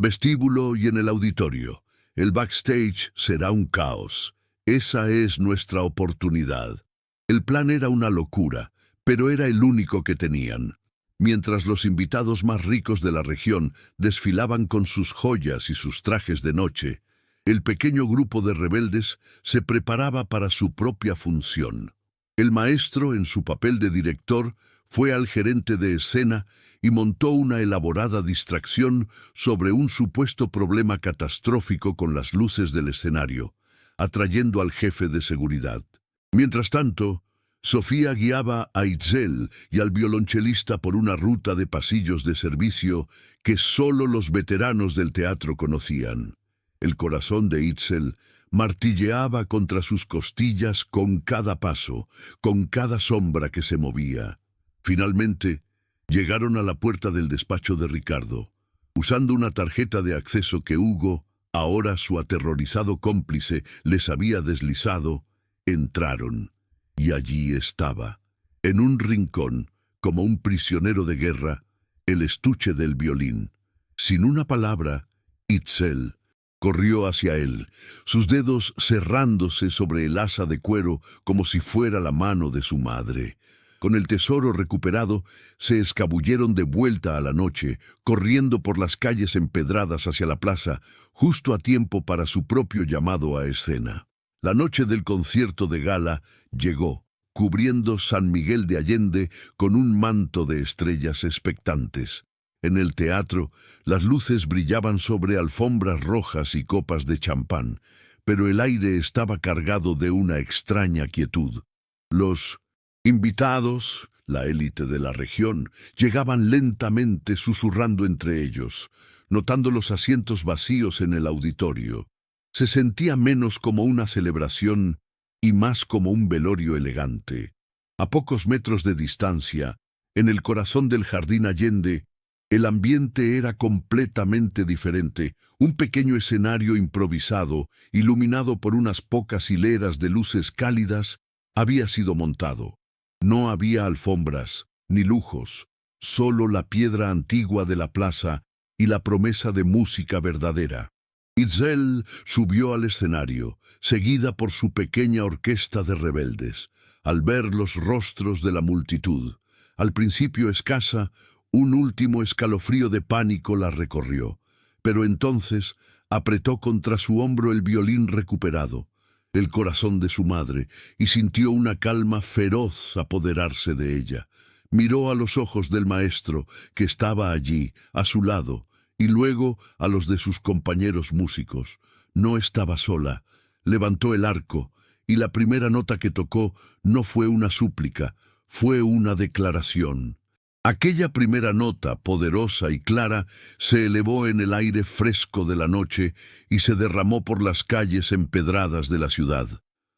vestíbulo y en el auditorio. El backstage será un caos. Esa es nuestra oportunidad». El plan era una locura, pero era el único que tenían. Mientras los invitados más ricos de la región desfilaban con sus joyas y sus trajes de noche, el pequeño grupo de rebeldes se preparaba para su propia función. El maestro, en su papel de director, fue al gerente de escena y montó una elaborada distracción sobre un supuesto problema catastrófico con las luces del escenario, atrayendo al jefe de seguridad. Mientras tanto, Sofía guiaba a Itzel y al violonchelista por una ruta de pasillos de servicio que solo los veteranos del teatro conocían. El corazón de Itzel martilleaba contra sus costillas con cada paso, con cada sombra que se movía. Finalmente, llegaron a la puerta del despacho de Ricardo. Usando una tarjeta de acceso que Hugo, ahora su aterrorizado cómplice, les había deslizado, entraron. Y allí estaba, en un rincón, como un prisionero de guerra, el estuche del violín. Sin una palabra, Itzel corrió hacia él, sus dedos cerrándose sobre el asa de cuero como si fuera la mano de su madre. Con el tesoro recuperado, se escabulleron de vuelta a la noche, corriendo por las calles empedradas hacia la plaza, justo a tiempo para su propio llamado a escena. La noche del concierto de gala llegó, cubriendo San Miguel de Allende con un manto de estrellas expectantes. En el teatro, las luces brillaban sobre alfombras rojas y copas de champán, pero el aire estaba cargado de una extraña quietud. Los invitados, la élite de la región, llegaban lentamente susurrando entre ellos, notando los asientos vacíos en el auditorio. Se sentía menos como una celebración y más como un velorio elegante. A pocos metros de distancia, en el corazón del jardín Allende, el ambiente era completamente diferente. Un pequeño escenario improvisado, iluminado por unas pocas hileras de luces cálidas, había sido montado. No había alfombras, ni lujos, solo la piedra antigua de la plaza y la promesa de música verdadera. Itzel subió al escenario, seguida por su pequeña orquesta de rebeldes. Al ver los rostros de la multitud, al principio escasa, un último escalofrío de pánico la recorrió. Pero entonces, Apretó contra su hombro el violín recuperado, el corazón de su madre, y sintió una calma feroz apoderarse de ella. Miró a los ojos del maestro, que estaba allí, a su lado, y luego a los de sus compañeros músicos. No estaba sola. Levantó el arco, y la primera nota que tocó no fue una súplica, fue una declaración. Aquella primera nota, poderosa y clara, se elevó en el aire fresco de la noche y se derramó por las calles empedradas de la ciudad.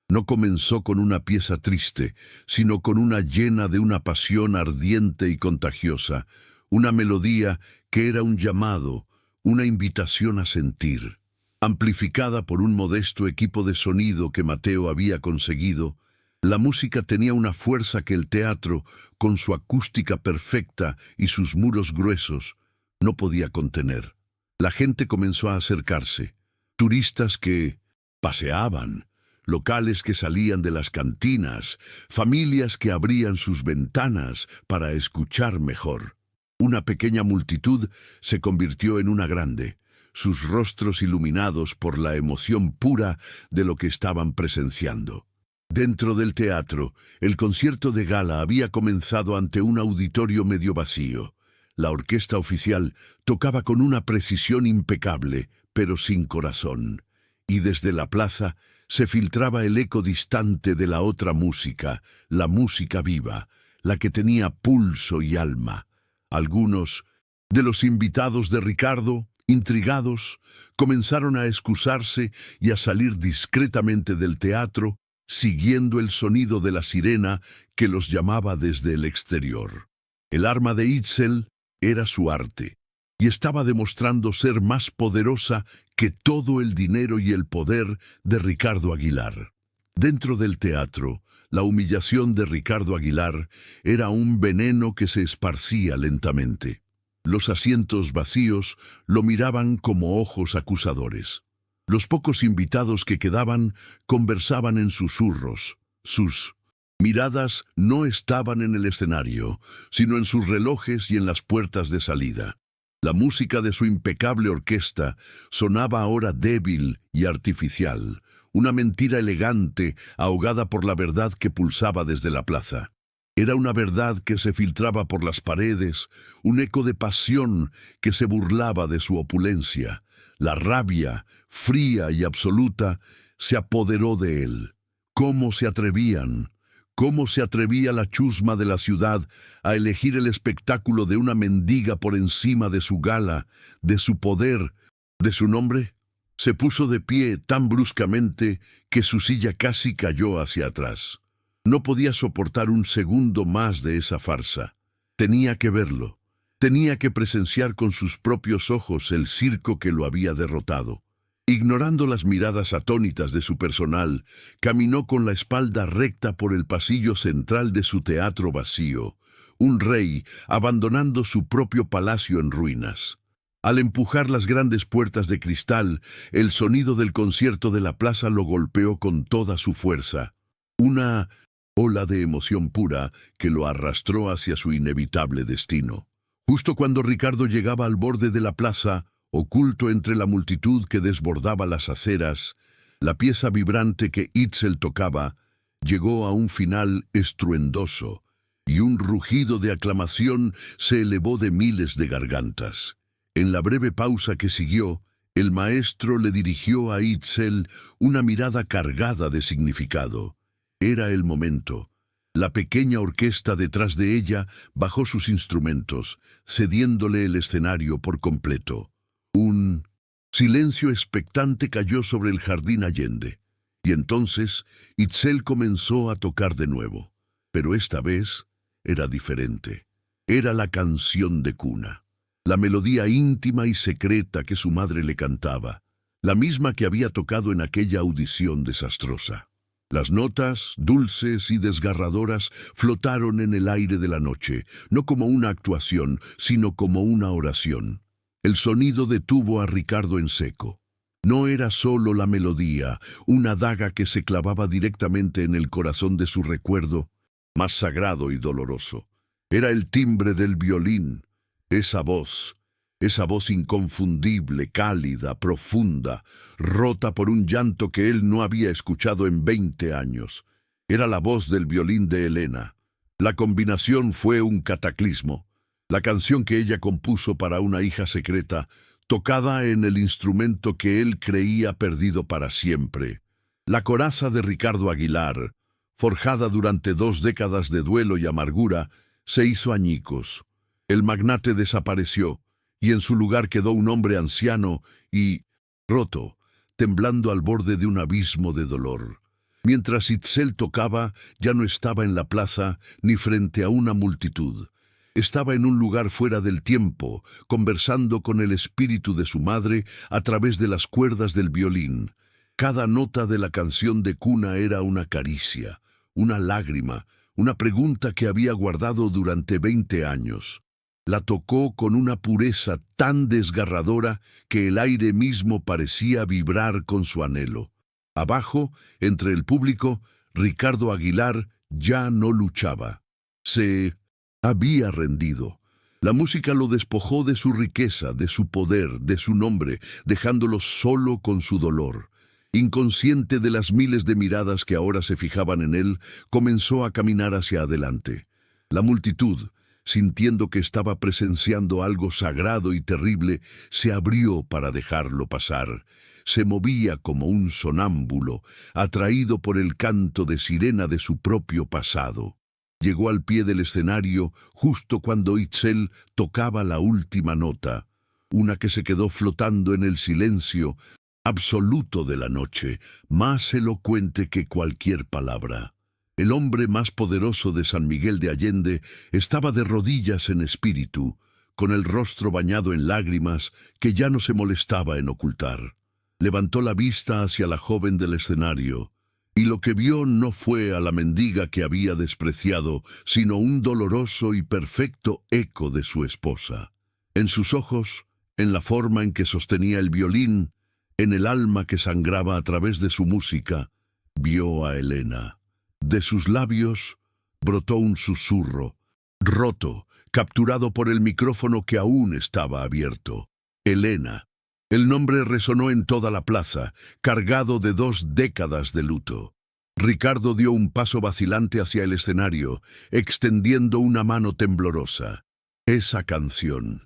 No comenzó con una pieza triste, sino con una llena de una pasión ardiente y contagiosa, una melodía que era un llamado, una invitación a sentir. Amplificada por un modesto equipo de sonido que Mateo había conseguido, la música tenía una fuerza que el teatro, con su acústica perfecta y sus muros gruesos, no podía contener. La gente comenzó a acercarse, turistas que paseaban, locales que salían de las cantinas, familias que abrían sus ventanas para escuchar mejor. Una pequeña multitud se convirtió en una grande, sus rostros iluminados por la emoción pura de lo que estaban presenciando. Dentro del teatro, el concierto de gala había comenzado ante un auditorio medio vacío. La orquesta oficial tocaba con una precisión impecable, pero sin corazón. Y desde la plaza se filtraba el eco distante de la otra música, la música viva, la que tenía pulso y alma. Algunos de los invitados de Ricardo, intrigados, comenzaron a excusarse y a salir discretamente del teatro, siguiendo el sonido de la sirena que los llamaba desde el exterior. El arma de Itzel era su arte, y estaba demostrando ser más poderosa que todo el dinero y el poder de Ricardo Aguilar. Dentro del teatro, la humillación de Ricardo Aguilar era un veneno que se esparcía lentamente. Los asientos vacíos lo miraban como ojos acusadores. Los pocos invitados que quedaban conversaban en susurros. Sus miradas no estaban en el escenario, sino en sus relojes y en las puertas de salida. La música de su impecable orquesta sonaba ahora débil y artificial, una mentira elegante ahogada por la verdad que pulsaba desde la plaza. Era una verdad que se filtraba por las paredes, un eco de pasión que se burlaba de su opulencia. La rabia, fría y absoluta, se apoderó de él. ¿Cómo se atrevían? ¿Cómo se atrevía la chusma de la ciudad a elegir el espectáculo de una mendiga por encima de su gala, de su poder, de su nombre? Se puso de pie tan bruscamente que su silla casi cayó hacia atrás. No podía soportar un segundo más de esa farsa. Tenía que verlo. Tenía que presenciar con sus propios ojos el circo que lo había derrotado. Ignorando las miradas atónitas de su personal, caminó con la espalda recta por el pasillo central de su teatro vacío, un rey abandonando su propio palacio en ruinas. Al empujar las grandes puertas de cristal, el sonido del concierto de la plaza lo golpeó con toda su fuerza. Una ola de emoción pura que lo arrastró hacia su inevitable destino. Justo cuando Ricardo llegaba al borde de la plaza, oculto entre la multitud que desbordaba las aceras, la pieza vibrante que Itzel tocaba llegó a un final estruendoso, y un rugido de aclamación se elevó de miles de gargantas. En la breve pausa que siguió, el maestro le dirigió a Itzel una mirada cargada de significado. Era el momento. La pequeña orquesta detrás de ella bajó sus instrumentos, cediéndole el escenario por completo. Un silencio expectante cayó sobre el jardín allende, y entonces Itzel comenzó a tocar de nuevo. Pero esta vez era diferente. Era la canción de cuna, la melodía íntima y secreta que su madre le cantaba, la misma que había tocado en aquella audición desastrosa. Las notas, dulces y desgarradoras, flotaron en el aire de la noche, no como una actuación, sino como una oración. El sonido detuvo a Ricardo en seco. No era solo la melodía, una daga que se clavaba directamente en el corazón de su recuerdo, más sagrado y doloroso. Era el timbre del violín, esa voz, Esa voz inconfundible, cálida, profunda, rota por un llanto que él no había escuchado en 20 años. Era la voz del violín de Elena. La combinación fue un cataclismo. La canción que ella compuso para una hija secreta, tocada en el instrumento que él creía perdido para siempre. La coraza de Ricardo Aguilar, forjada durante 2 décadas de duelo y amargura, se hizo añicos. El magnate desapareció, y en su lugar quedó un hombre anciano y roto, temblando al borde de un abismo de dolor. Mientras Itzel tocaba, ya no estaba en la plaza ni frente a una multitud. Estaba en un lugar fuera del tiempo, conversando con el espíritu de su madre a través de las cuerdas del violín. Cada nota de la canción de cuna era una caricia, una lágrima, una pregunta que había guardado durante 20 años. La tocó con una pureza tan desgarradora que el aire mismo parecía vibrar con su anhelo. Abajo, entre el público, Ricardo Aguilar ya no luchaba. Se había rendido. La música lo despojó de su riqueza, de su poder, de su nombre, dejándolo solo con su dolor. Inconsciente de las miles de miradas que ahora se fijaban en él, comenzó a caminar hacia adelante. La multitud, sintiendo que estaba presenciando algo sagrado y terrible, se abrió para dejarlo pasar. Se movía como un sonámbulo, atraído por el canto de sirena de su propio pasado. Llegó al pie del escenario justo cuando Itzel tocaba la última nota, una que se quedó flotando en el silencio absoluto de la noche, más elocuente que cualquier palabra. El hombre más poderoso de San Miguel de Allende estaba de rodillas en espíritu, con el rostro bañado en lágrimas que ya no se molestaba en ocultar. Levantó la vista hacia la joven del escenario, y lo que vio no fue a la mendiga que había despreciado, sino un doloroso y perfecto eco de su esposa. En sus ojos, en la forma en que sostenía el violín, en el alma que sangraba a través de su música, vio a Elena. De sus labios brotó un susurro, roto, capturado por el micrófono que aún estaba abierto. Elena. El nombre resonó en toda la plaza, cargado de 2 décadas de luto. Ricardo dio un paso vacilante hacia el escenario, extendiendo una mano temblorosa. «Esa canción»,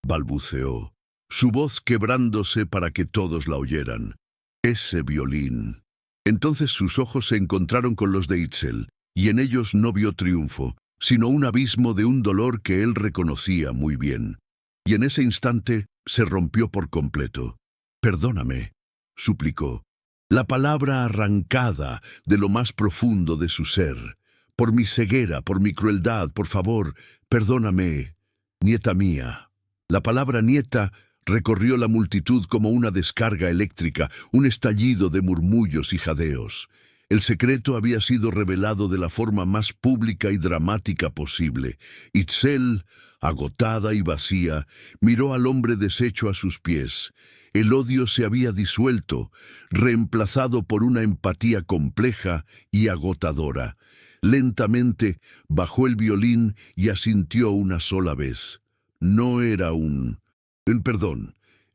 balbuceó, su voz quebrándose para que todos la oyeran. «Ese violín». Entonces sus ojos se encontraron con los de Itzel, y en ellos no vio triunfo, sino un abismo de un dolor que él reconocía muy bien. Y en ese instante se rompió por completo. «Perdóname», suplicó, la palabra arrancada de lo más profundo de su ser. «Por mi ceguera, por mi crueldad, por favor, perdóname, nieta mía». La palabra nieta recorrió la multitud como una descarga eléctrica, un estallido de murmullos y jadeos. El secreto había sido revelado de la forma más pública y dramática posible. Itzel, agotada y vacía, miró al hombre deshecho a sus pies. El odio se había disuelto, reemplazado por una empatía compleja y agotadora. Lentamente bajó el violín y asintió una sola vez. No era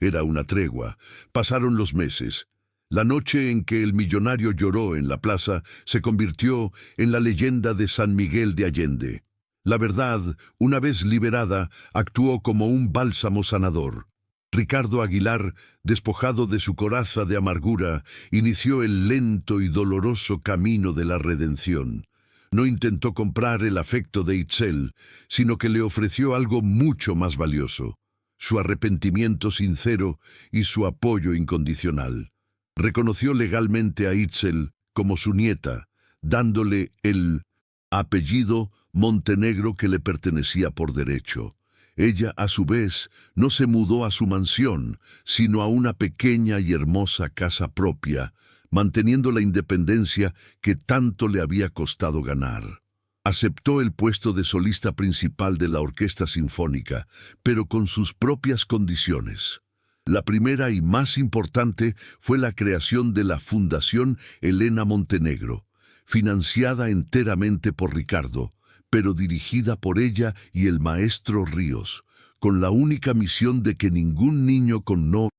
era una tregua. Pasaron los meses. La noche en que el millonario lloró en la plaza se convirtió en la leyenda de San Miguel de Allende. La verdad, una vez liberada, actuó como un bálsamo sanador. Ricardo Aguilar, despojado de su coraza de amargura, inició el lento y doloroso camino de la redención. No intentó comprar el afecto de Itzel, sino que le ofreció algo mucho más valioso: su arrepentimiento sincero y su apoyo incondicional. Reconoció legalmente a Itzel como su nieta, dándole el apellido Montenegro que le pertenecía por derecho. Ella, a su vez, no se mudó a su mansión, sino a una pequeña y hermosa casa propia, manteniendo la independencia que tanto le había costado ganar. Aceptó el puesto de solista principal de la Orquesta Sinfónica, pero con sus propias condiciones. La primera y más importante fue la creación de la Fundación Elena Montenegro, financiada enteramente por Ricardo, pero dirigida por ella y el maestro Ríos. con la única misión de que ningún niño con no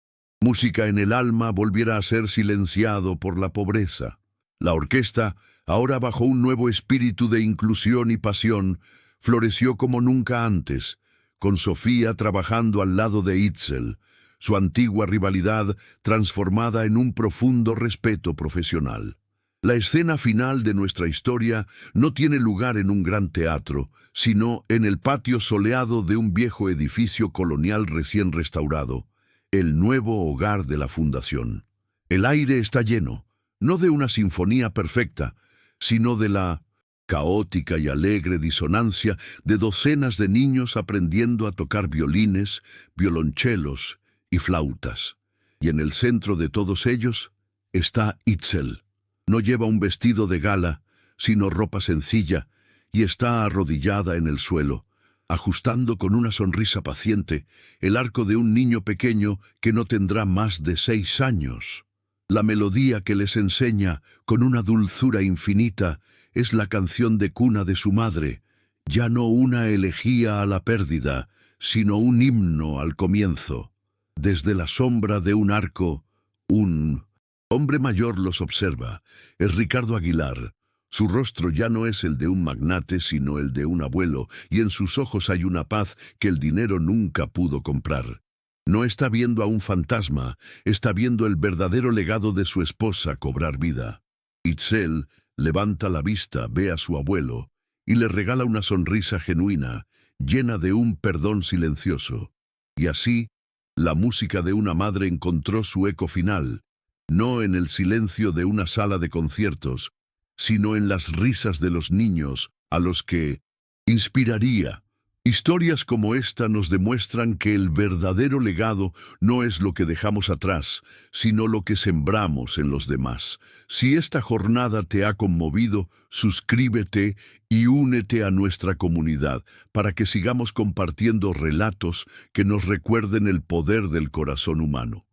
música en el alma volviera a ser silenciado por la pobreza. La orquesta, ahora bajo un nuevo espíritu de inclusión y pasión, floreció como nunca antes, con Sofía trabajando al lado de Itzel, su antigua rivalidad transformada en un profundo respeto profesional. La escena final de nuestra historia no tiene lugar en un gran teatro, sino en el patio soleado de un viejo edificio colonial recién restaurado, el nuevo hogar de la Fundación. El aire está lleno, no de una sinfonía perfecta, sino de la caótica y alegre disonancia de docenas de niños aprendiendo a tocar violines, violonchelos y flautas. Y en el centro de todos ellos está Itzel. No lleva un vestido de gala, sino ropa sencilla, y está arrodillada en el suelo, ajustando con una sonrisa paciente el arco de un niño pequeño que no tendrá más de 6 años. La melodía que les enseña, con una dulzura infinita, es la canción de cuna de su madre, ya no una elegía a la pérdida, sino un himno al comienzo. Desde la sombra de un arco, un hombre mayor los observa. Es Ricardo Aguilar. Su rostro ya no es el de un magnate, sino el de un abuelo, y en sus ojos hay una paz que el dinero nunca pudo comprar. No está viendo a un fantasma, está viendo el verdadero legado de su esposa cobrar vida. Itzel levanta la vista, ve a su abuelo, y le regala una sonrisa genuina, llena de un perdón silencioso. Y así, la música de una madre encontró su eco final, no en el silencio de una sala de conciertos, sino en las risas de los niños a los que inspiraría. Historias como esta nos demuestran que el verdadero legado no es lo que dejamos atrás, sino lo que sembramos en los demás. Si esta jornada te ha conmovido, suscríbete y únete a nuestra comunidad para que sigamos compartiendo relatos que nos recuerden el poder del corazón humano.